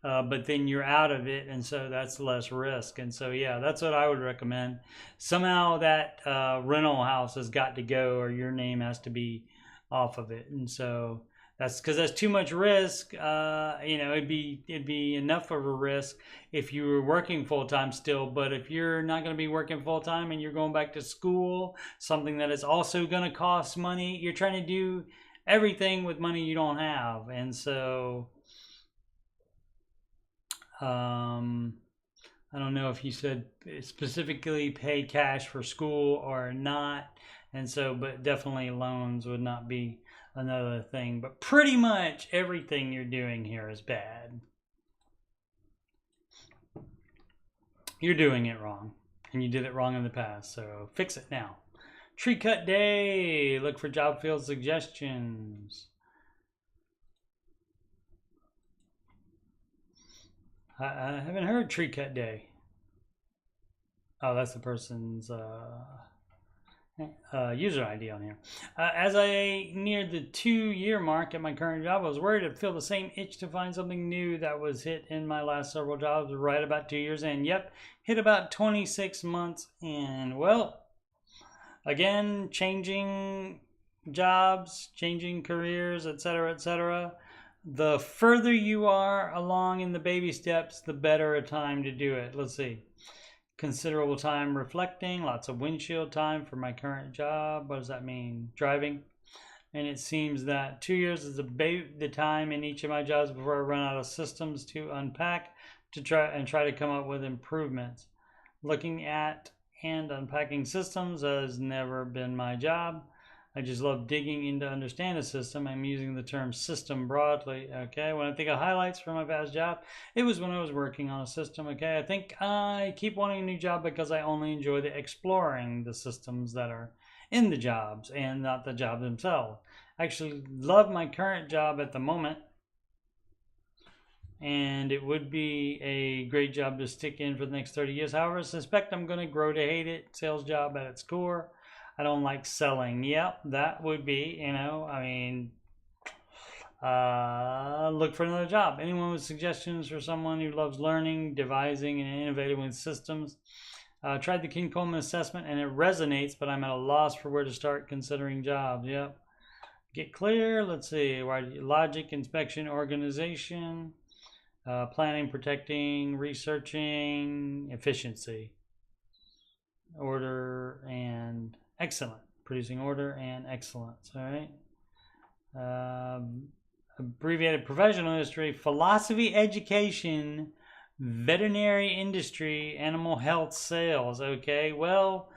but then you're out of it, and so that's less risk. And so, yeah, that's what I would recommend. Somehow that rental house has got to go, or your name has to be off of it, and so. That's because that's too much risk. It'd be enough of a risk if you were working full time still. But if you're not going to be working full time and you're going back to school, something that is also going to cost money, you're trying to do everything with money you don't have. And so, I don't know if you said specifically pay cash for school or not. And so, but definitely loans would not be another thing, but pretty much everything you're doing here is bad. You're doing it wrong, and you did it wrong in the past, so fix it now. Tree cut day. Look for job field suggestions. I haven't heard tree cut day. Oh, that's the person's user ID on here. As I neared the 2-year mark at my current job, I was worried I'd feel the same itch to find something new that was hit in my last several jobs right about 2 years in. Yep, hit about 26 months in. Well, again, changing jobs, changing careers, etc., etc. The further you are along in the baby steps, the better a time to do it. Let's see. Considerable time reflecting, lots of windshield time for my current job. What does that mean? Driving. And it seems that 2 years is about the time in each of my jobs before I run out of systems to unpack to try to come up with improvements. Looking at and unpacking systems has never been my job. I just love digging in to understand a system. I'm using the term system broadly. Okay, when I think of highlights from my past job, it was when I was working on a system. Okay, I think I keep wanting a new job because I only enjoy the exploring the systems that are in the jobs and not the job themselves. I actually love my current job at the moment, and it would be a great job to stick in for the next 30 years. However, I suspect I'm going to grow to hate it. Sales job at its core. I don't like selling. Yep, that would be, look for another job. Anyone with suggestions for someone who loves learning, devising, and innovating with systems? Tried the King Coleman assessment and it resonates, but I'm at a loss for where to start considering jobs. Yep. Get clear. Let's see. Logic, inspection, organization, planning, protecting, researching, efficiency, order, and excellent. Producing order and excellence. All right. Abbreviated professional history, philosophy, education, veterinary industry, animal health, sales. Okay, well,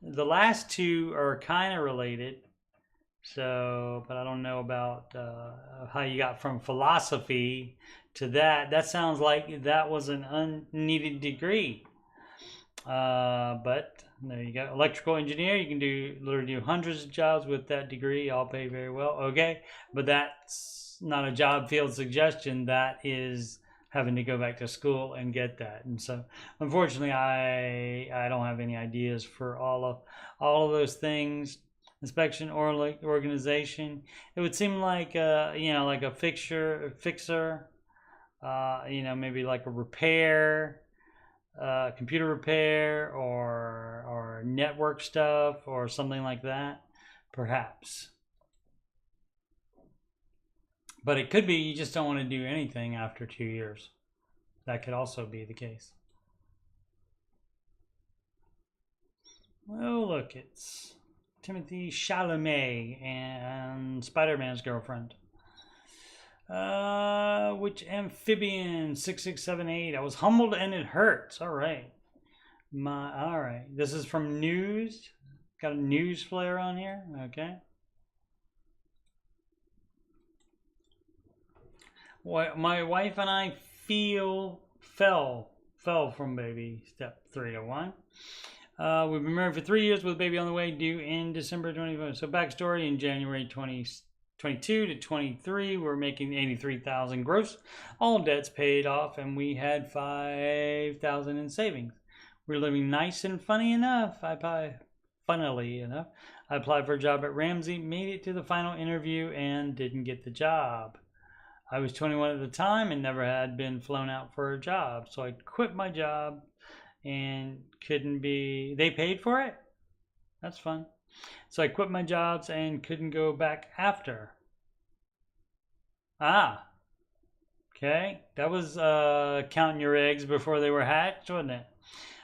the last two are kind of related. So, but I don't know about how you got from philosophy to that. That sounds like that was an unneeded degree. But there you go. Electrical engineer, you can literally do hundreds of jobs with that degree, all pay very well. Okay, but that's not a job field suggestion. That is having to go back to school and get that. And so, unfortunately, I don't have any ideas for all of those things. Inspection or like organization. It would seem like like a fixer, maybe like a repair. Computer repair or network stuff or something like that, perhaps. But it could be you just don't want to do anything after 2 years. That could also be the case. Oh, look, it's Timothy Chalamet and Spider-Man's girlfriend. Which amphibian? 6678. I was humbled and it hurts. All right. All right. This is from news. Got a news flare on here. Okay. My wife and I fell from baby step 3 to 1. We've been married for 3 years with a baby on the way, due in December 25. So backstory: in January 2022 to 23, we're making 83,000 gross, all debts paid off, and we had 5,000 in savings. We're living nice, and funnily enough, I applied for a job at Ramsey, made it to the final interview, and didn't get the job. I was 21 at the time and never had been flown out for a job, so I quit my job and they paid for it? That's fun. So I quit my jobs and couldn't go back after. Okay. That was counting your eggs before they were hatched, wasn't it?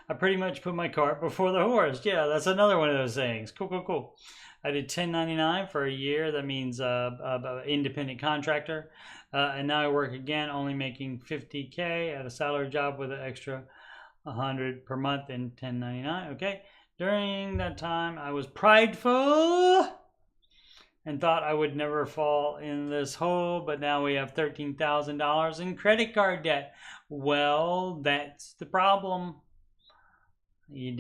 I pretty much put my cart before the horse. Yeah, that's another one of those things. Cool. I did 1099 for a year. That means independent contractor. And now I work again, only making $50K at a salary job with an extra $100 per month in 1099. Okay. During that time, I was prideful and thought I would never fall in this hole, but now we have $13,000 in credit card debt. Well, that's the problem. This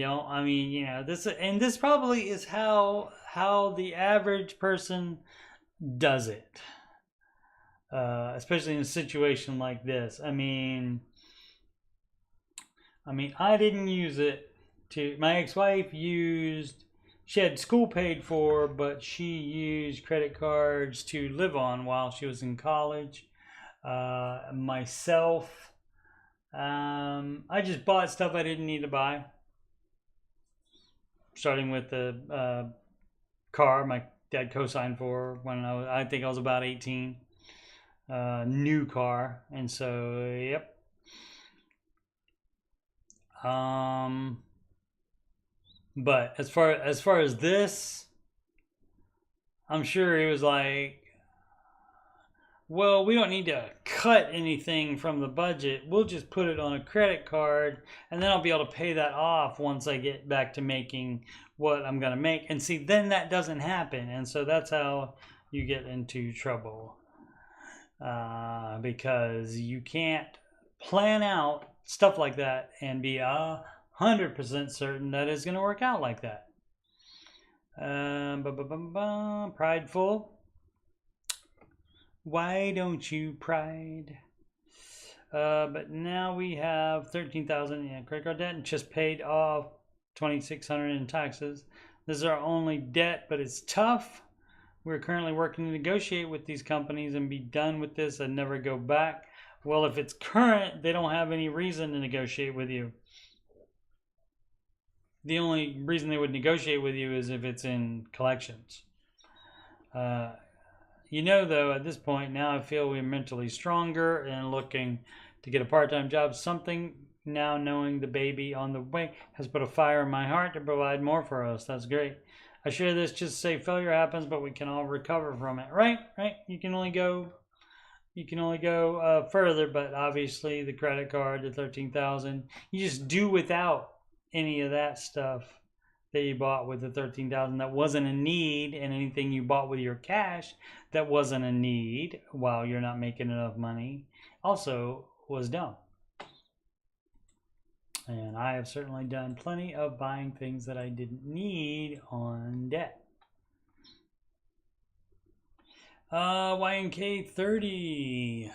probably is how the average person does it, especially in a situation like this. I mean, I didn't use it. My ex-wife she had school paid for, but she used credit cards to live on while she was in college. Myself, I just bought stuff I didn't need to buy. Starting with the car my dad co-signed for when I think I was about 18. New car, and so yep. But as far as this, I'm sure he was like, well, we don't need to cut anything from the budget. We'll just put it on a credit card, and then I'll be able to pay that off once I get back to making what I'm going to make. And see, then that doesn't happen. And so that's how you get into trouble. Because you can't plan out stuff like that and be 100% certain that it's going to work out like that. Prideful. Why don't you pride? But now we have 13,000 in credit card debt and just paid off 2,600 in taxes. This is our only debt, but it's tough. We're currently working to negotiate with these companies and be done with this and never go back. Well, if it's current, they don't have any reason to negotiate with you. The only reason they would negotiate with you is if it's in collections. Though, at this point, now I feel we're mentally stronger and looking to get a part-time job. Something now knowing the baby on the way has put a fire in my heart to provide more for us. That's great. I share this just to say failure happens, but we can all recover from it. Right? You can only go further, but obviously the credit card, the 13,000, you just do without any of that stuff that you bought with the $13,000 that wasn't a need, and anything you bought with your cash that wasn't a need while you're not making enough money also was dumb. And I have certainly done plenty of buying things that I didn't need on debt. YNK 30.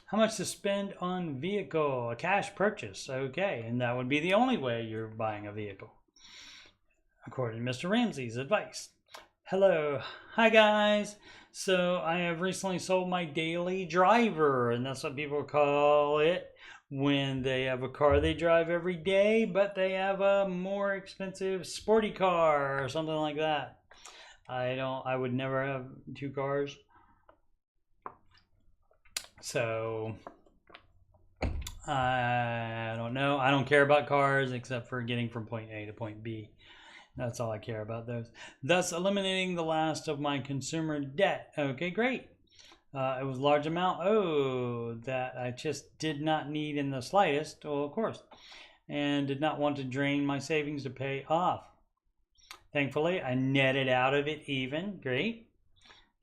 How much to spend on vehicle? A cash purchase. Okay, and that would be the only way you're buying a vehicle, according to Mr. Ramsey's advice. Hello. Hi, guys. So I have recently sold my daily driver, and that's what people call it when they have a car they drive every day, but they have a more expensive sporty car or something like that. I would never have two cars. So I don't know. I don't care about cars except for getting from point A to point B. That's all I care about those. Thus eliminating the last of my consumer debt. Okay, great. It was a large amount. Oh, that I just did not need in the slightest. Well, of course. And did not want to drain my savings to pay off. Thankfully, I netted out of it even. Great.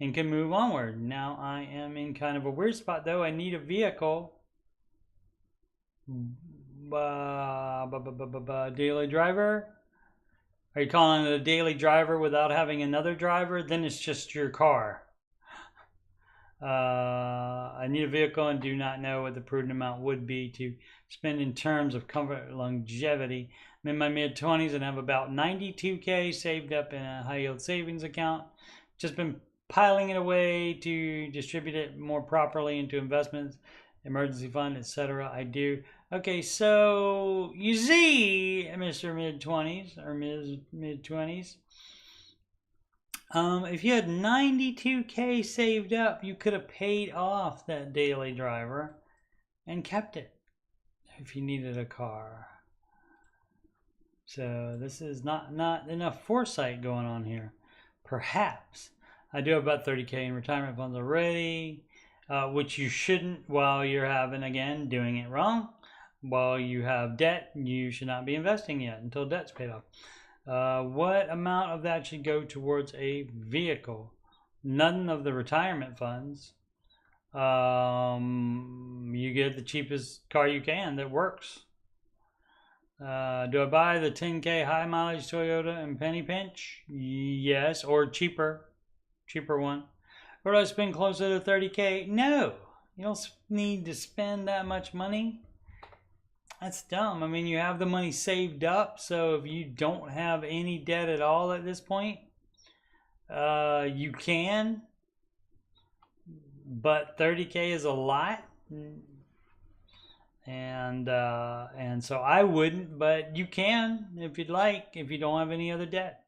And can move onward. Now I am in kind of a weird spot though. I need a vehicle. Daily driver. Are you calling it a daily driver without having another driver? Then it's just your car. I need a vehicle and do not know what the prudent amount would be to spend in terms of comfort and longevity. I'm in my mid-20s and have about 92K saved up in a high-yield savings account. Just been piling it away to distribute it more properly into investments, emergency fund, etc. I do. Okay, so you see, Mr. Mid-20s or Ms. Mid-20s, if you had 92K saved up, you could have paid off that daily driver and kept it if you needed a car. So this is not enough foresight going on here. Perhaps. I do have about 30K in retirement funds already, which you shouldn't while you're doing it wrong. While you have debt, you should not be investing yet until debt's paid off. What amount of that should go towards a vehicle? None of the retirement funds. You get the cheapest car you can that works. Do I buy the 10K high mileage Toyota and penny pinch? Yes, or cheaper one. Or do I spend closer to 30K? No, you don't need to spend that much money. That's dumb. I mean, you have the money saved up, so if you don't have any debt at all at this point, you can. But 30K is a lot, and so I wouldn't, but you can if you'd like, if you don't have any other debt,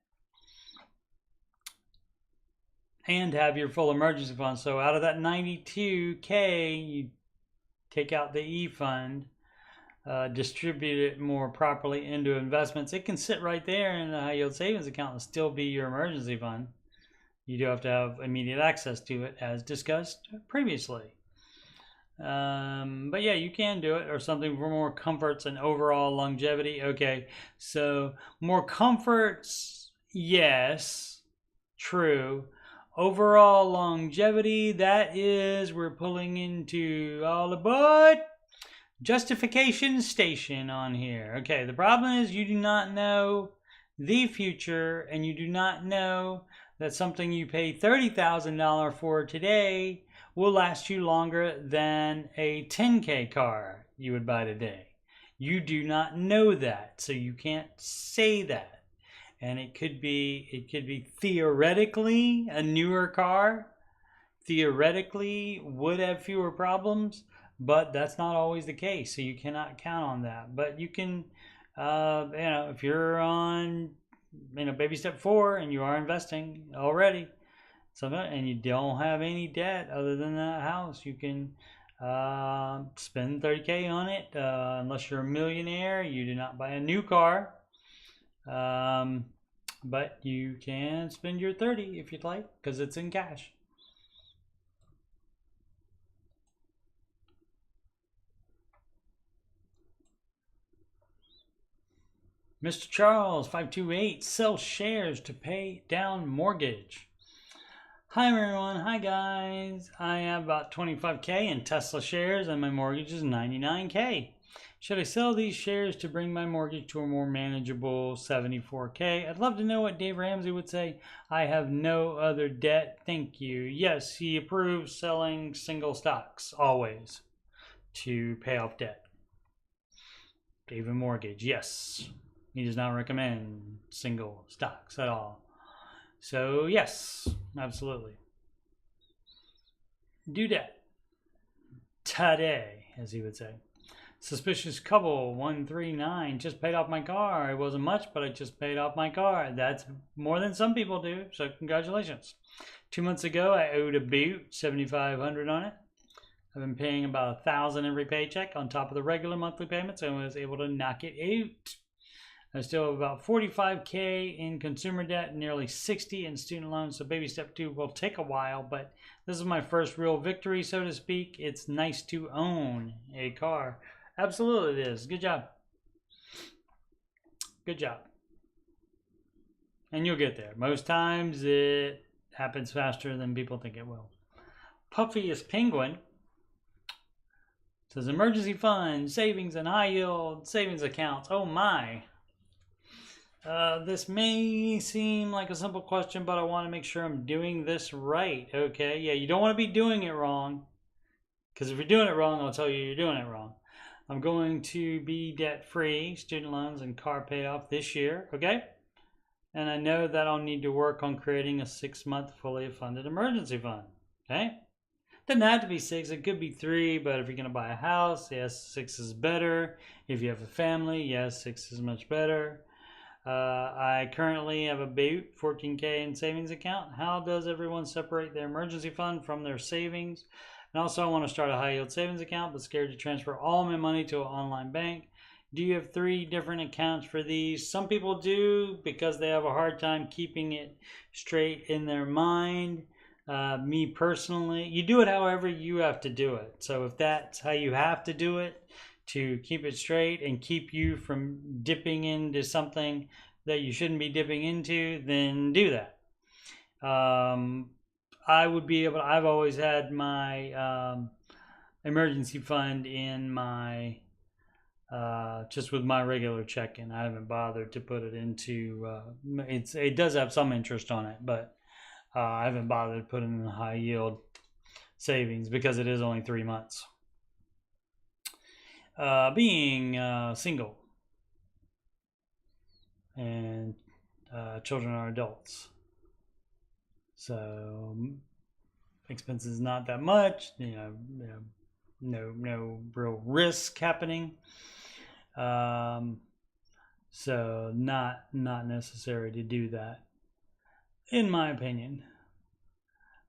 and have your full emergency fund. So out of that 92K, you take out the E fund. Distribute it more properly into investments. It can sit right there in the high yield savings account and still be your emergency fund. You do have to have immediate access to it, as discussed previously. But yeah, you can do it, or something for more comforts and overall longevity. Okay, so more comforts, yes, true. Overall longevity, that is, we're pulling into all aboard. Justification station on here. Okay, the problem is you do not know the future, and you do not know that something you pay $30,000 for today will last you longer than a 10K car you would buy today. You do not know that, so you can't say that. And it could be theoretically a newer car, theoretically would have fewer problems, but that's not always the case, so you cannot count on that. But you can, if you're on, baby step 4 and you are investing already, and you don't have any debt other than that house, you can spend 30K on it. Unless you're a millionaire, you do not buy a new car, but you can spend your 30 if you'd like, because it's in cash. Mr. Charles 528, sell shares to pay down mortgage. Hi everyone, hi guys. I have about 25K in Tesla shares and my mortgage is 99K. Should I sell these shares to bring my mortgage to a more manageable 74K? I'd love to know what Dave Ramsey would say. I have no other debt, thank you. Yes, he approves selling single stocks, always, to pay off debt. Dave and mortgage, yes. He does not recommend single stocks at all. So yes, absolutely. Do that today, as he would say. Suspicious couple 139 just paid off my car. It wasn't much, but I just paid off my car. That's more than some people do, so congratulations. 2 months ago, I owed a boot, $7,500 on it. I've been paying about $1,000 every paycheck on top of the regular monthly payments and was able to knock it out. I still have about 45K in consumer debt and nearly 60 in student loans. So baby step 2 will take a while, but this is my first real victory, so to speak. It's nice to own a car. Absolutely it is. Good job. Good job. And you'll get there. Most times it happens faster than people think it will. Puffiest Penguin says emergency fund, savings, and high yield savings accounts. Oh my. This may seem like a simple question, but I want to make sure I'm doing this right. Okay, yeah, you don't want to be doing it wrong, because if you're doing it wrong, I'll tell you you're doing it wrong. I'm going to be debt-free, student loans and car paid off this year, okay? And I know that I'll need to work on creating a 6-month fully funded emergency fund, okay? Doesn't have to be 6, it could be 3, but if you're going to buy a house, yes, 6 is better. If you have a family, yes, 6 is much better. I currently have a boot, 14K in savings account. How does everyone separate their emergency fund from their savings? And also I want to start a high yield savings account, but scared to transfer all my money to an online bank. Do you have 3 different accounts for these? Some people do because they have a hard time keeping it straight in their mind. Me personally, you do it however you have to do it. So if that's how you have to do it, to keep it straight and keep you from dipping into something that you shouldn't be dipping into, then do that. I would be able, I've always had my emergency fund in my, just with my regular checking. I haven't bothered to put it into, it does have some interest on it, but I haven't bothered to put it in the high yield savings because it is only 3 months. Being single and children are adults, so expenses not that much, no real risk happening, so not necessary to do that, in my opinion.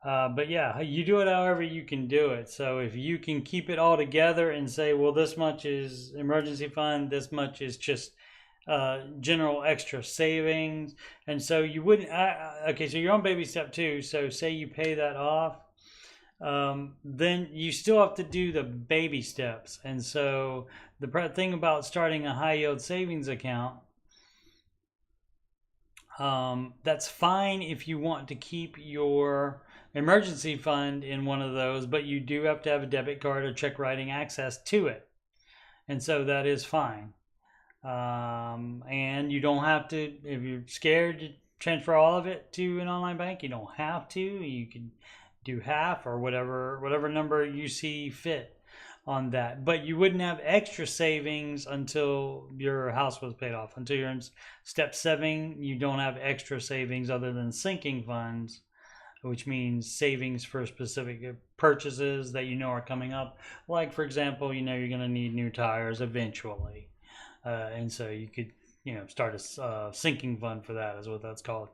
But yeah, you do it however you can do it. So if you can keep it all together and say, well, this much is emergency fund, this much is just general extra savings. And so you wouldn't, okay, so you're on baby step 2. So say you pay that off, then you still have to do the baby steps. And so the thing about starting a high yield savings account, that's fine if you want to keep your emergency fund in one of those, but you do have to have a debit card or check writing access to it. And so that is fine. And you don't have to, if you're scared to transfer all of it to an online bank, you don't have to. You can do half or whatever number you see fit on that, but you wouldn't have extra savings until your house was paid off. Until you're in step 7, you don't have extra savings other than sinking funds, which means savings for specific purchases that are coming up. Like, for example, you're going to need new tires eventually, and so you could start a sinking fund for that, is what that's called.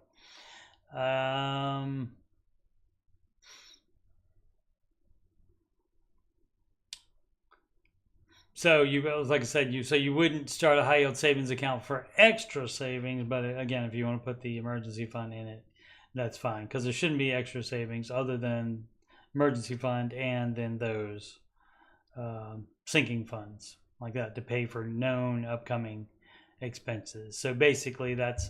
So like I said, you wouldn't start a high yield savings account for extra savings, but again, if you want to put the emergency fund in it, that's fine, because there shouldn't be extra savings other than emergency fund and then those sinking funds like that to pay for known upcoming expenses. So basically that's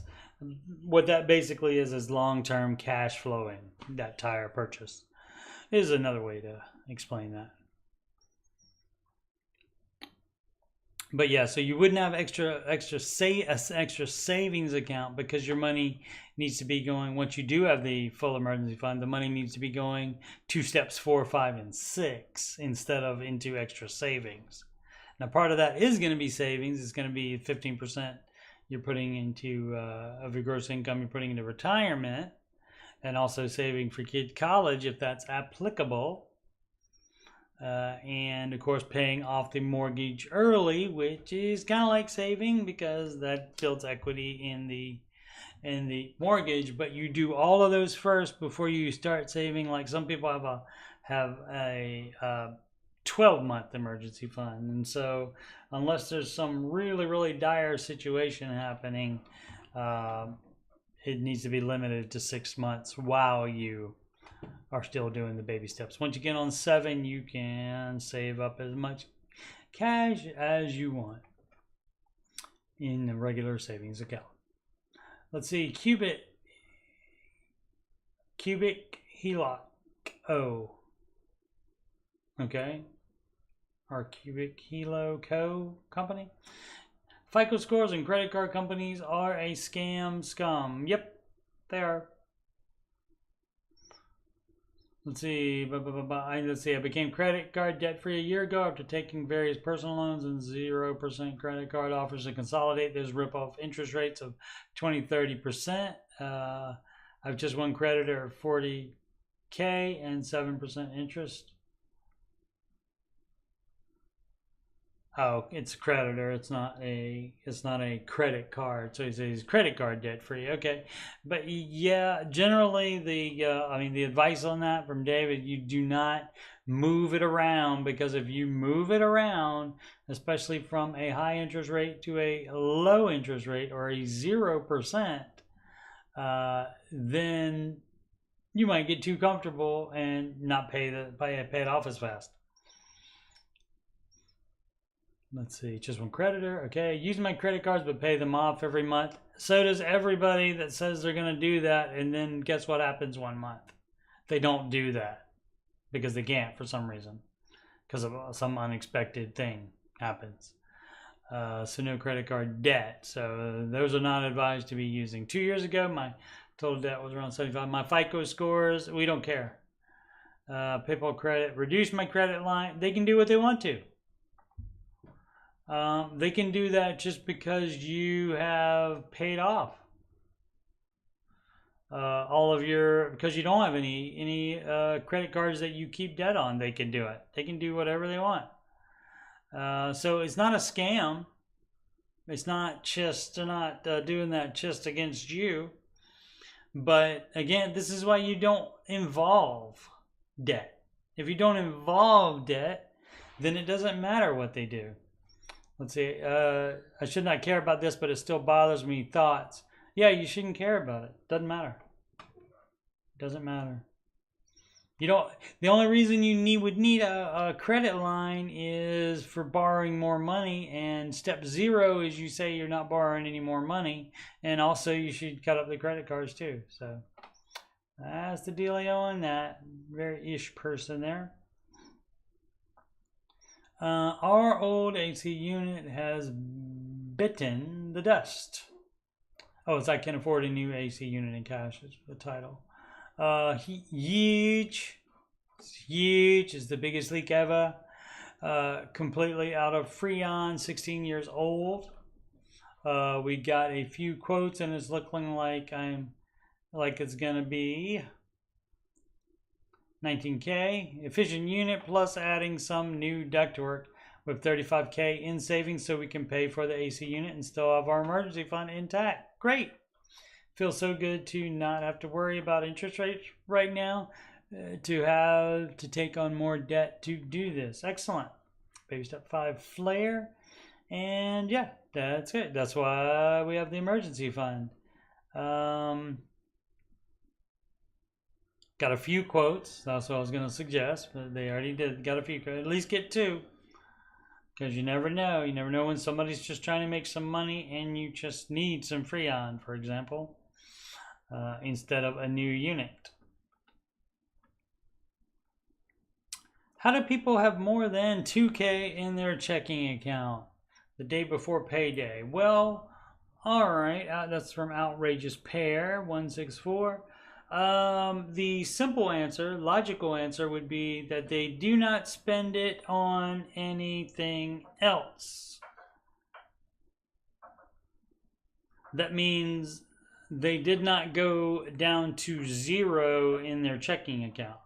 what that basically is long-term cash flowing. That tire purchase is another way to explain that. But yeah, so you wouldn't have extra savings account because your money needs to be going, once you do have the full emergency fund, the money needs to be going to steps 4, 5, and 6 instead of into extra savings. Now, part of that is going to be savings. It's going to be 15% you're putting into of your gross income you're putting into retirement, and also saving for kid college if that's applicable. And of course paying off the mortgage early, which is kind of like saving because that builds equity in the mortgage. But you do all of those first before you start saving. Like some people have a 12-month emergency fund, and so unless there's some really dire situation happening, it needs to be limited to 6 months while you are still doing the baby steps. Once you get on 7, you can save up as much cash as you want in a regular savings account. Let's see, cubic HELOC. Okay, our Cubic Helo Co. company. FICO scores and credit card companies are a scum. Yep, they are. Let's see. I became credit card debt free a year ago after taking various personal loans and 0% credit card offers to consolidate those rip-off interest rates of 20-30%. I've just one creditor of $40K and 7% interest. Oh, it's a creditor. It's not a credit card. So he says credit card debt free. Okay, but yeah, generally the advice on that from David, you do not move it around, because if you move it around, especially from a high interest rate to a low interest rate or a 0%, then you might get too comfortable and not pay it off as fast. Let's see, just one creditor. Okay, use my credit cards but pay them off every month. So does everybody that says they're going to do that, and then guess what happens one month? They don't do that because they can't for some reason, because of some unexpected thing happens. So no credit card debt. So those are not advised to be using. 2 years ago, my total debt was around 75. My FICO scores, we don't care. PayPal credit, reduce my credit line. They can do what they want to. They can do that just because you have paid off because you don't have any credit cards that you keep debt on. They can do it. They can do whatever they want. So it's not a scam. It's not just, they're not doing that just against you. But again, this is why you don't involve debt. If you don't involve debt, then it doesn't matter what they do. Let's see, I should not care about this, but it still bothers me. Thoughts. Yeah, you shouldn't care about it. Doesn't matter. Doesn't matter. You don't. The only reason you would need a credit line is for borrowing more money, and step 0 is you say you're not borrowing any more money, and also you should cut up the credit cards too. So that's the dealio on that. Very ish person there. Our old AC unit has bitten the dust. Oh, it's I can afford a new AC unit in cash is the title. Huge. It's huge. It's the biggest leak ever. Completely out of Freon, 16 years old. We got a few quotes and it's looking like it's gonna be $19K. Efficient unit plus adding some new ductwork with $35K in savings so we can pay for the AC unit and still have our emergency fund intact. Great. Feels so good to not have to worry about interest rates right now, to have to take on more debt to do this. Excellent. Baby step 5 flare. And yeah, that's it. That's why we have the emergency fund. Got a few quotes. That's what I was going to suggest, but they already did. Got a few. At least get 2. Because you never know. You never know when somebody's just trying to make some money and you just need some Freon, for example, instead of a new unit. How do people have more than 2K in their checking account the day before payday? Well, all right, that's from Outrageous Pair 164. The simple answer, logical answer would be that they do not spend it on anything else. That means they did not go down to 0 in their checking account.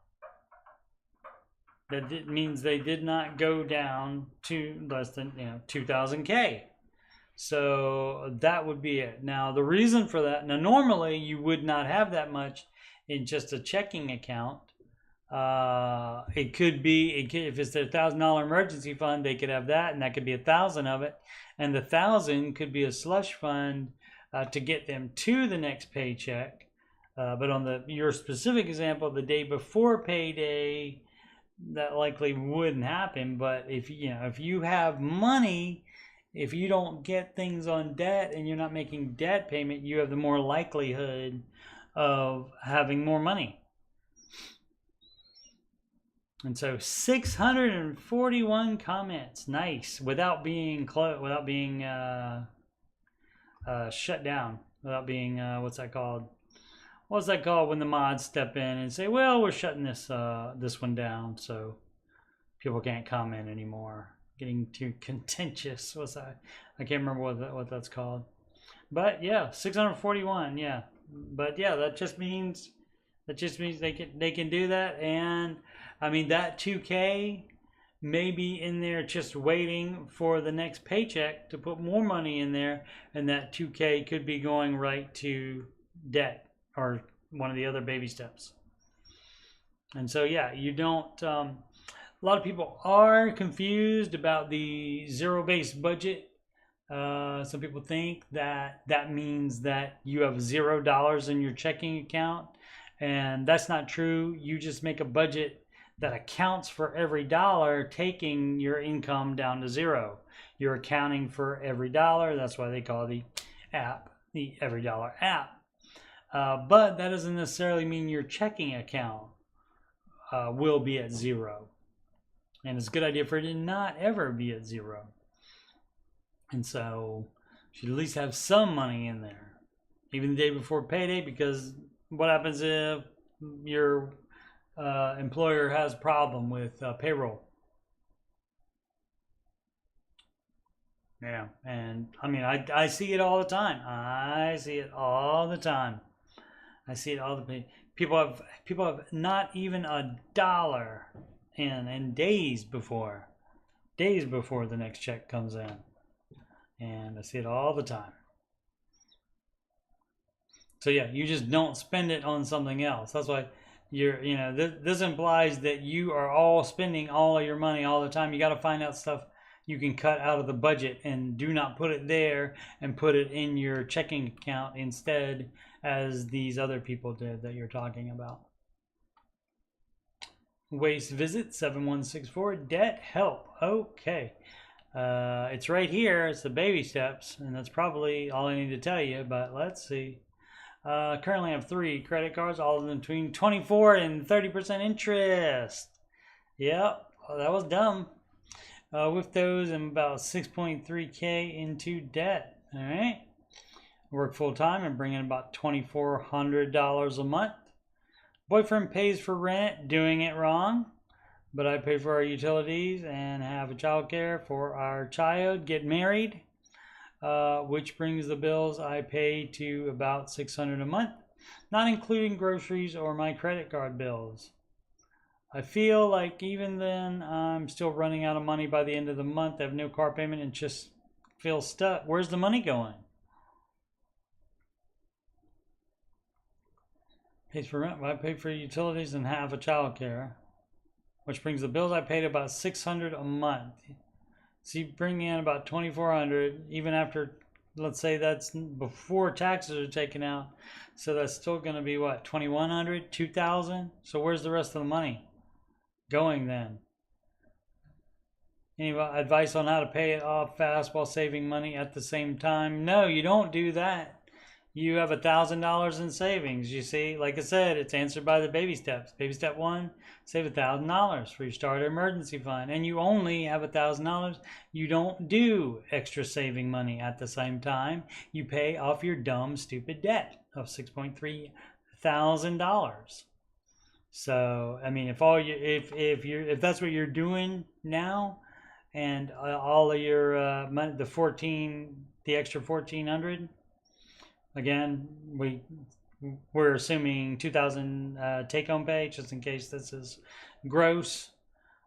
That means they did not go down to less than 2,000K. So that would be it. Now the reason for that, now normally you would not have that much in just a checking account. It could be, if it's their $1,000 emergency fund, they could have that, and that could be 1,000 of it, and the 1,000 could be a slush fund to get them to the next paycheck. But on your specific example, the day before payday, that likely wouldn't happen. But if you have money, if you don't get things on debt and you're not making debt payment, you have the more likelihood of having more money. And so 641 comments, nice, without being shut down, without being what's that called when the mods step in and say, well, we're shutting this one down, so people can't comment anymore. Getting too contentious. What's that? I can't remember what that's called. But yeah, 641. Yeah, but yeah, that just means they can do that. And I mean, that 2K may be in there just waiting for the next paycheck to put more money in there, and that 2K could be going right to debt or one of the other baby steps. And so yeah, you don't. A lot of people are confused about the zero-based budget. Some people think that means that you have $0 in your checking account, and that's not true. You just make a budget that accounts for every dollar, taking your income down to 0. You're accounting for every dollar. That's why they call the app the Every Dollar app. But that doesn't necessarily mean your checking account will be at 0. And it's a good idea for it to not ever be at 0. And so you should at least have some money in there, even the day before payday, because what happens if your employer has a problem with payroll? Yeah, and I mean, I see it all the time. I see it all the time. People have not even $1 in days before the next check comes in, and I see it all the time. So yeah, you just don't spend it on something else. That's why this implies that you are all spending all of your money all the time. You got to find out stuff you can cut out of the budget, and do not put it there, and put it in your checking account instead, as these other people did that you're talking about. Waste visit 7164, debt help. Okay, it's right here. It's the baby steps, and that's probably all I need to tell you. But let's see. Currently I have 3 credit cards, all of them between 24 and 30% interest. Yep, well, that was dumb. With those, I'm about 6.3K into debt. All right. Work full time and bring in about $2,400 a month. Boyfriend pays for rent, doing it wrong. But I pay for our utilities and have a child care for our child. Get married, which brings the bills I pay to about $600 a month, not including groceries or my credit card bills. I feel like even then I'm still running out of money by the end of the month. I have no car payment and just feel stuck. Where's the money going? Pays for rent, I pay for utilities and have a child care, which brings the bills I pay to about $600 a month. So you bring in about $2,400, even after, let's say that's before taxes are taken out. So that's still going to be what, $2,100, $2,000? So where's the rest of the money going then? Any advice on how to pay it off fast while saving money at the same time? No, you don't do that. You have $1,000 in savings. You see, like I said, it's answered by the baby steps. Baby step 1, save $1,000 for your starter emergency fund, and you only have $1,000. You don't do extra saving money at the same time. You pay off your dumb, stupid debt of $6.3 thousand. So, I mean, if that's what you're doing now, and all of your money, the extra 1,400. Again, we're assuming 2,000 take-home pay, just in case this is gross.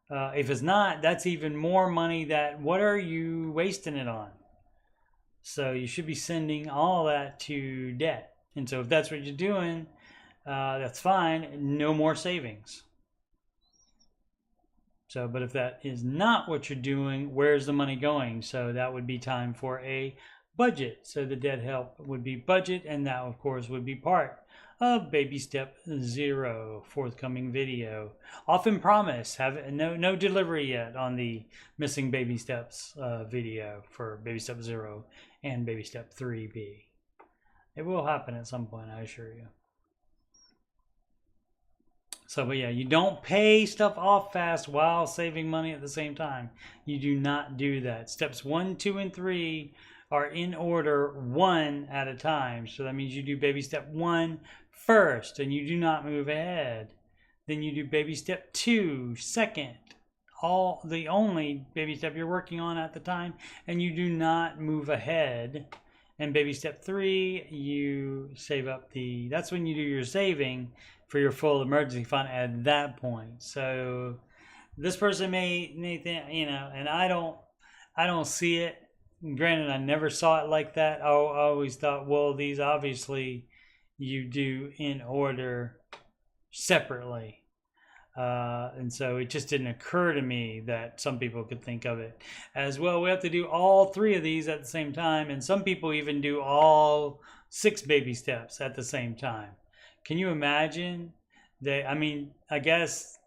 If it's not, that's even more money. What are you wasting it on? So you should be sending all that to debt. And so if that's what you're doing, that's fine. No more savings. So, but if that is not what you're doing, where's the money going? So that would be time for a budget. So the debt help would be budget, and that of course would be part of baby step 0, forthcoming video. Often promise, have no delivery yet on the missing baby steps video for baby step 0 and baby step 3B. It will happen at some point, I assure you. So, but yeah, you don't pay stuff off fast while saving money at the same time. You do not do that. Steps 1, 2, and 3 are in order, one at a time. So that means you do baby step 1 first, and you do not move ahead. Then you do baby step 2 second, the only baby step you're working on at the time, and you do not move ahead. And baby step 3, you save up that's when you do your saving for your full emergency fund at that point. So this person may think, and I don't see it. Granted, I never saw it like that. I always thought, well, these obviously you do in order separately. And so it just didn't occur to me that some people could think of it as, well, we have to do all 3 of these at the same time. And some people even do all 6 baby steps at the same time. Can you imagine? I guess,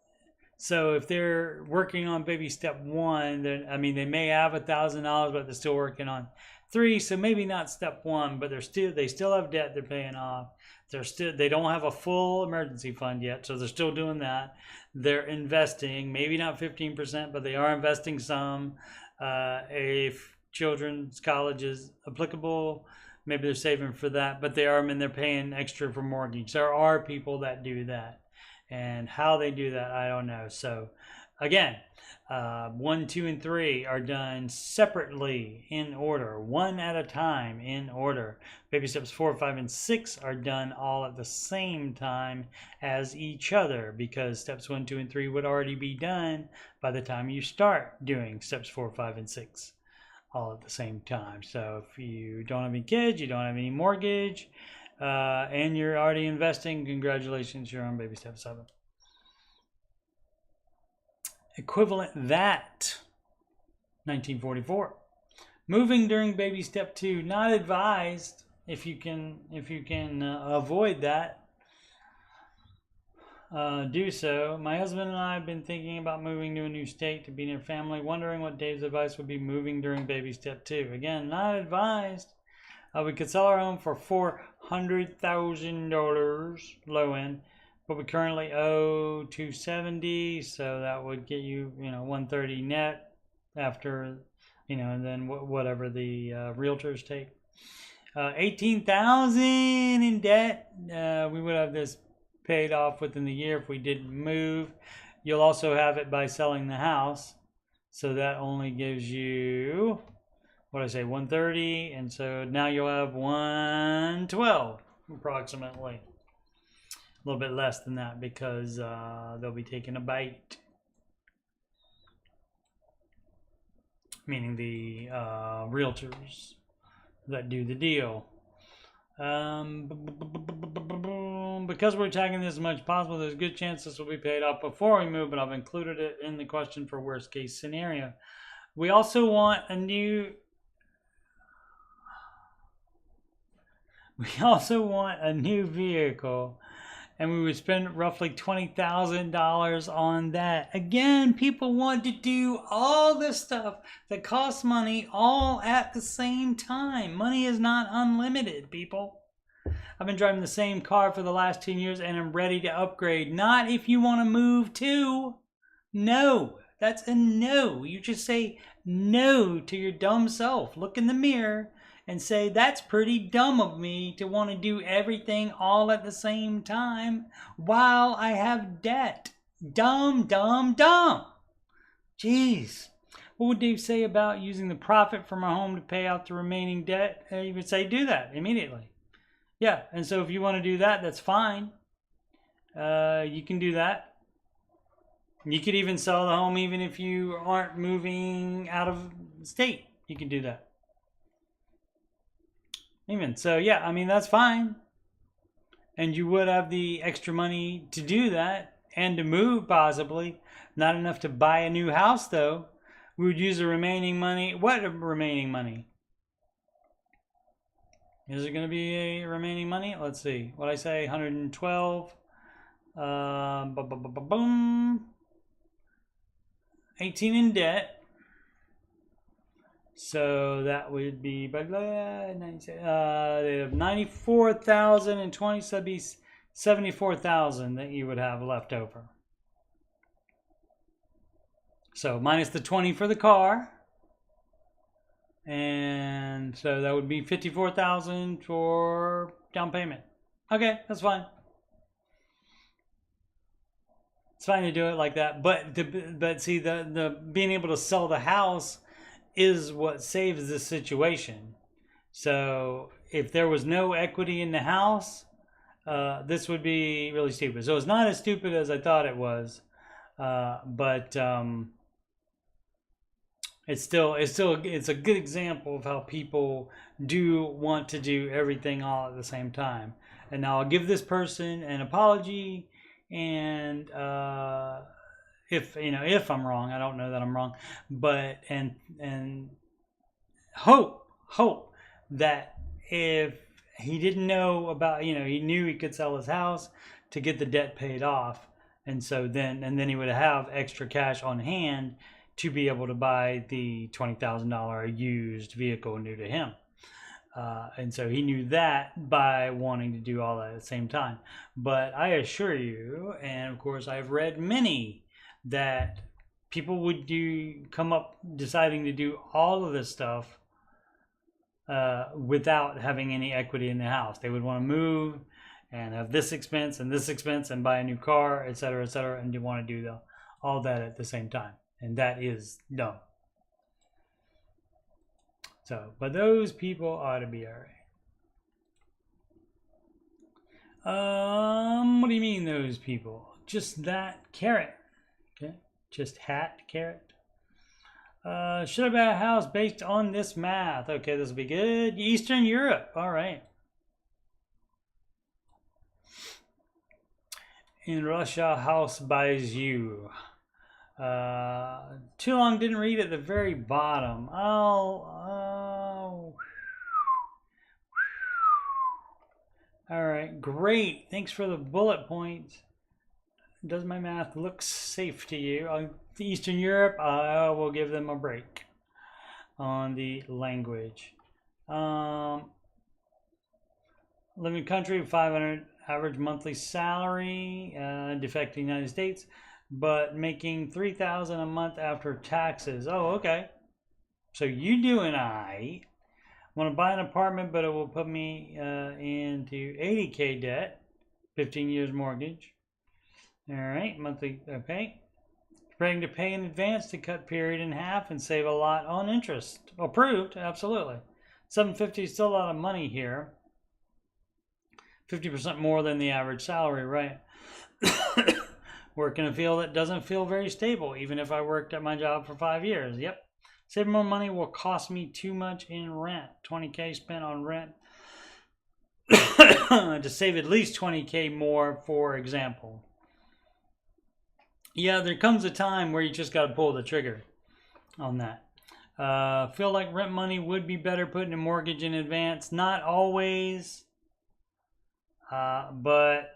so if they're working on baby step 1, then, they may have $1,000, but they're still working on 3. So maybe not step 1, but they still have debt they're paying off. They don't have a full emergency fund yet, so they're still doing that. They're investing, maybe not 15%, but they are investing some. If children's college is applicable, maybe they're saving for that, but they're paying extra for mortgage. There are people that do that. And how they do that, I don't know. So again, 1, 2, and 3 are done separately in order, one at a time in order. Baby steps 4, 5, and 6 are done all at the same time as each other, because steps 1, 2, and 3 would already be done by the time you start doing steps 4, 5, and 6 all at the same time. So if you don't have any kids, you don't have any mortgage, and you're already investing, congratulations, you're on baby step 7. Equivalent that, 1944. Moving during baby step 2, not advised. If you can avoid that, do so. My husband and I have been thinking about moving to a new state to be near family, wondering what Dave's advice would be moving during baby step 2. Again, not advised. We could sell our home for $400,000 low end, but we currently owe $270, so that would get you, $130 net after, and then whatever the realtors take. $18,000 in debt. We would have this paid off within the year if we didn't move. You'll also have it by selling the house, so that only gives you, $130, and so now you'll have $112 approximately. A little bit less than that because they'll be taking a bite, meaning the realtors that do the deal. Because we're tagging this as much as possible, there's a good chance this will be paid off before we move, but I've included it in the question for worst case scenario. We also want a new vehicle, and we would spend roughly $20,000 on that. Again, people want to do all this stuff that costs money all at the same time. Money is not unlimited, people. I've been driving the same car for the last 10 years and I'm ready to upgrade. Not if you want to move too. No, that's a no. You just say no to your dumb self. Look in the mirror and say, that's pretty dumb of me to want to do everything all at the same time while I have debt. Dumb, dumb, dumb. Jeez. What would Dave say about using the profit from our home to pay out the remaining debt? He would say, do that immediately. Yeah, and so if you want to do that, that's fine. You can do that. You could even sell the home even if you aren't moving out of state. You can do that. Even so, yeah, I mean, that's fine. And you would have the extra money to do that and to move possibly. Not enough to buy a new house though. We would use the remaining money. What remaining money? Is it going to be a remaining money? Let's see. What I say, 112. Boom. 18 in debt. So that would be they have 94,020, so that'd be 74,000 that you would have left over. So minus the 20 for the car. And so that would be 54,000 for down payment. Okay, that's fine. It's fine to do it like that, but see, the being able to sell the house is what saves the situation. So if there was no equity in the house, this would be really stupid. So it's not as stupid as I thought it was, but it's a good example of how people do want to do everything all at the same time. And now I'll give this person an apology, and if I'm wrong, I don't know that I'm wrong, but and hope that if he didn't know about, he knew he could sell his house to get the debt paid off, and so then he would have extra cash on hand to be able to buy the $20,000 used vehicle new to him. And so he knew that by wanting to do all that at the same time. But I assure you, and of course I've read many, that people would come up deciding to do all of this stuff without having any equity in the house. They would want to move and have this expense and buy a new car, et cetera, and you want to do all that at the same time. And that is dumb. So, but those people ought to be all right. What do you mean those people? Just that carrot. Okay, just carrot. Should I buy a house based on this math? Okay, this will be good. Eastern Europe. All right. In Russia, house buys you. Too long, didn't read at the very bottom. Oh. All right, great. Thanks for the bullet points. Does my math look safe to you? Eastern Europe, I will give them a break on the language. Living country, 500 average monthly salary, defecting United States, but making $3,000 a month after taxes. Oh, okay. So you doing I want to buy an apartment, but it will put me into $80K debt, 15 years mortgage. All right, monthly. Okay. Preparing to pay in advance to cut period in half and save a lot on interest. Approved, absolutely. $750 is still a lot of money here. 50% more than the average salary, right? Work in a field that doesn't feel very stable, even if I worked at my job for 5 years. Yep. Saving more money will cost me too much in rent. 20K spent on rent to save at least 20K more, for example. Yeah, there comes a time where you just got to pull the trigger on that. Feel like rent money would be better putting a mortgage in advance. Not always, but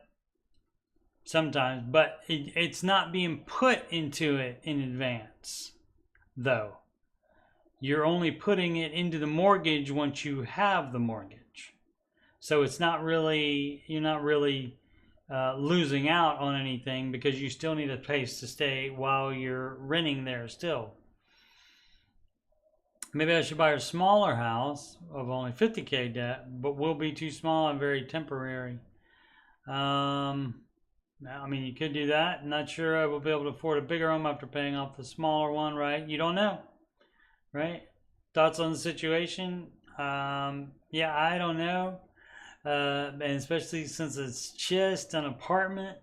sometimes, but it's not being put into it in advance, though. You're only putting it into the mortgage once you have the mortgage. So it's not really, you're not really losing out on anything because you still need a place to stay while you're renting there still. Maybe I should buy a smaller house of only 50K debt, but will be too small and very temporary. I mean, you could do that. Not sure I will be able to afford a bigger home after paying off the smaller one, right? You don't know, right? Thoughts on the situation? Yeah, I don't know. And especially since it's just an apartment,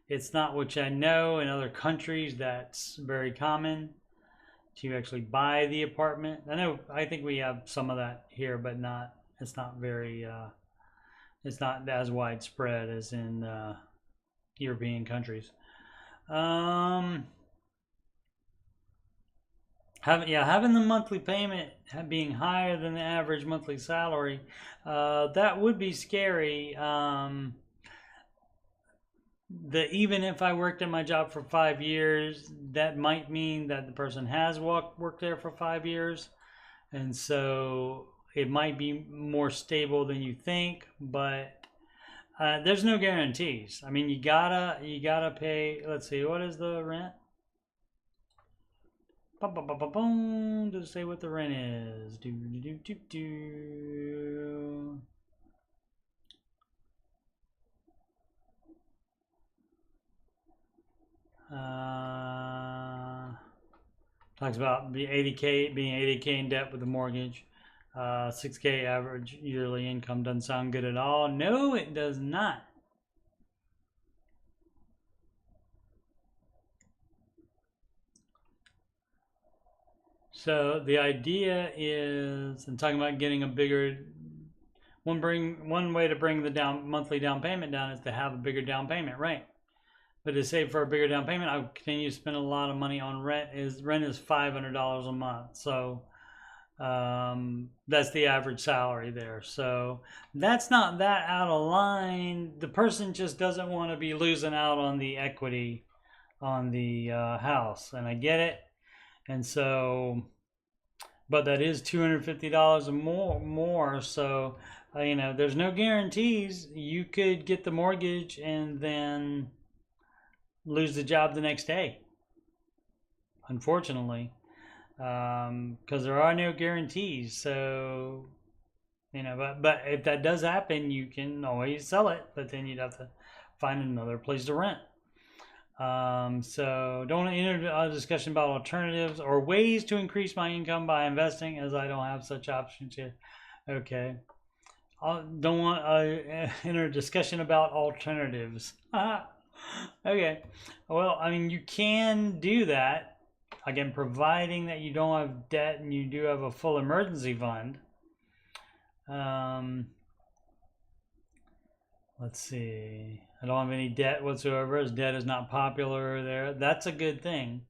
it's not what I know. In other countries, that's very common to actually buy the apartment. I think we have some of that here, but it's not very, it's not as widespread as in European countries. Having the monthly payment being higher than the average monthly salary, that would be scary. Even if I worked at my job for 5 years, that might mean that the person has worked there for 5 years, and so it might be more stable than you think. But there's no guarantees. I mean, you gotta pay. Let's see, what is the rent? Does it say what the rent is? Talks about being 80K in debt with the mortgage. 6K average yearly income doesn't sound good at all. No, it does not. So the idea is, I'm talking about getting a bigger. One way to bring the monthly down payment down is to have a bigger down payment, right? But to save for a bigger down payment, I would continue to spend a lot of money on rent. Rent is $500 a month, so that's the average salary there. So that's not that out of line. The person just doesn't want to be losing out on the equity on the house, and I get it. And so, but that is $250 or more. So there's no guarantees. You could get the mortgage and then lose the job the next day, unfortunately, because there are no guarantees. So but if that does happen, you can always sell it, but then you'd have to find another place to rent. So don't enter a discussion about alternatives or ways to increase my income by investing, as I don't have such options here. Okay, I don't want to enter a discussion about alternatives. Okay, well, I mean, you can do that, again, providing that you don't have debt and you do have a full emergency fund. Let's see, I don't have any debt whatsoever, as debt is not popular there. That's a good thing.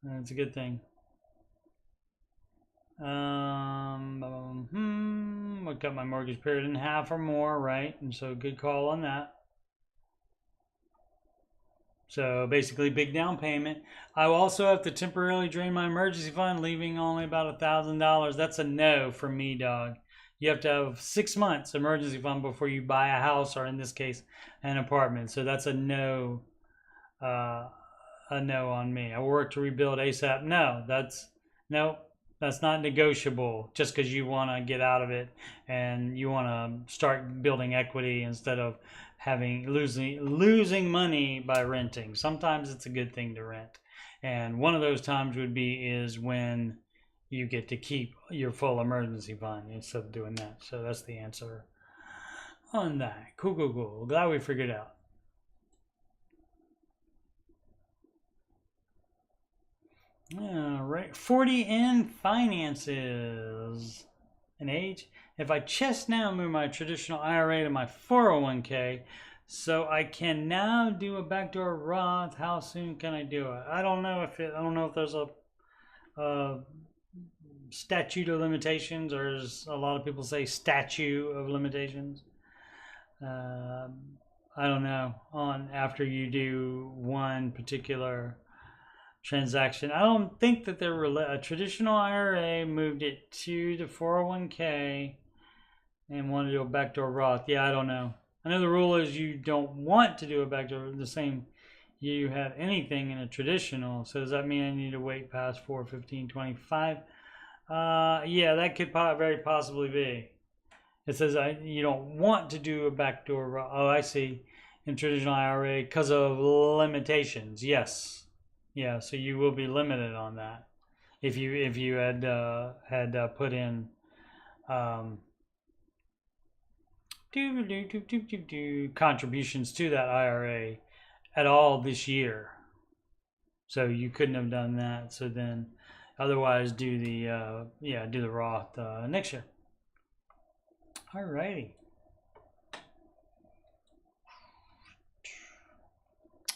That's a good thing. I cut my mortgage period in half or more, right? And so good call on that. So basically, big down payment. I will also have to temporarily drain my emergency fund, leaving only about $1,000. That's a no for me, dog. You have to have 6 months emergency fund before you buy a house, or in this case, an apartment. So that's a no on me. I will work to rebuild ASAP. No, that's not negotiable. Just because you want to get out of it and you want to start building equity instead of losing money by renting. Sometimes it's a good thing to rent, and one of those times is when you get to keep your full emergency fund instead of doing that. So that's the answer on that. Cool. Glad we figured out. All right, 40 in finances and age. If I just now move my traditional IRA to my 401k, so I can now do a backdoor Roth. How soon can I do it? I don't know if there's a statute of limitations, or as a lot of people say, statute of limitations. I don't know, on after you do one particular transaction. I don't think that there were a traditional IRA moved it to the 401k and wanted to do a backdoor Roth. Yeah, I don't know. I know the rule is you don't want to do a backdoor the same you had anything in a traditional. So does that mean I need to wait past 4/15/25? Yeah, that could very possibly be. It says you don't want to do a backdoor Roth. Oh, I see. In traditional IRA because of limitations. Yes. Yeah, so you will be limited on that if you had put in contributions to that IRA at all this year. So you couldn't have done that. So then, otherwise, do the Roth next year. Alrighty.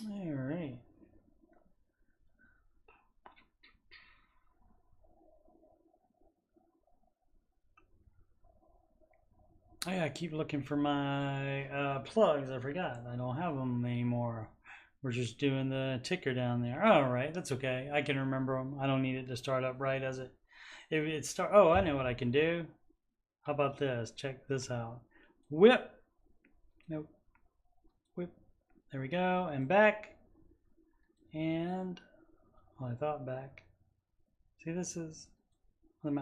All right. Oh, yeah, I keep looking for my plugs. I forgot. I don't have them anymore. We're just doing the ticker down there. All right, that's okay. I can remember them. I don't need it to start up right as it. Oh, I know what I can do. How about this? Check this out. Whip. Nope. Whip. There we go. And back. And I thought back. See, this is.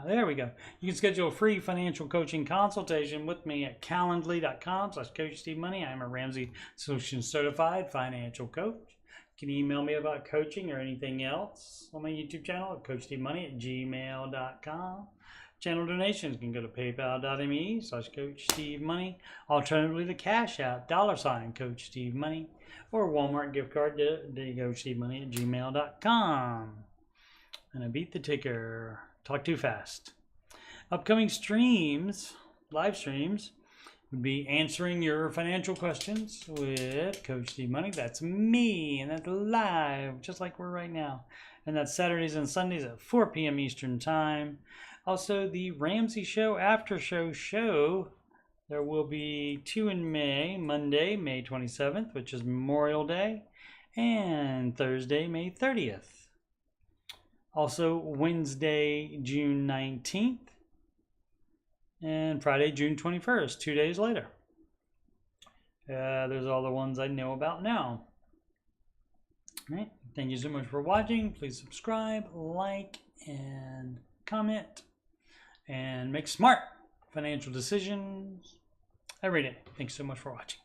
There we go. You can schedule a free financial coaching consultation with me at calendly.com/coachstevemoney. I'm a Ramsey Solutions Certified Financial Coach. You can email me about coaching or anything else on my YouTube channel at coachstevemoney@gmail.com. Channel donations can go to paypal.me/coachstevemoney. Alternatively, the Cash App, $CoachSteveMoney, or Walmart gift card to coachstevemoney@gmail.com. And I beat the ticker. Talk too fast. Upcoming streams, live streams, would be answering your financial questions with Coach Steve Money. That's me, and that's live, just like we're right now. And that's Saturdays and Sundays at 4 p.m. Eastern Time. Also, the Ramsey Show After Show. There will be 2 in May. Monday, May 27th, which is Memorial Day, and Thursday, May 30th. Also, Wednesday, June 19th, and Friday, June 21st, 2 days later. There's all the ones I know about now. All right. Thank you so much for watching. Please subscribe, like, and comment, and make smart financial decisions every day. Thanks so much for watching.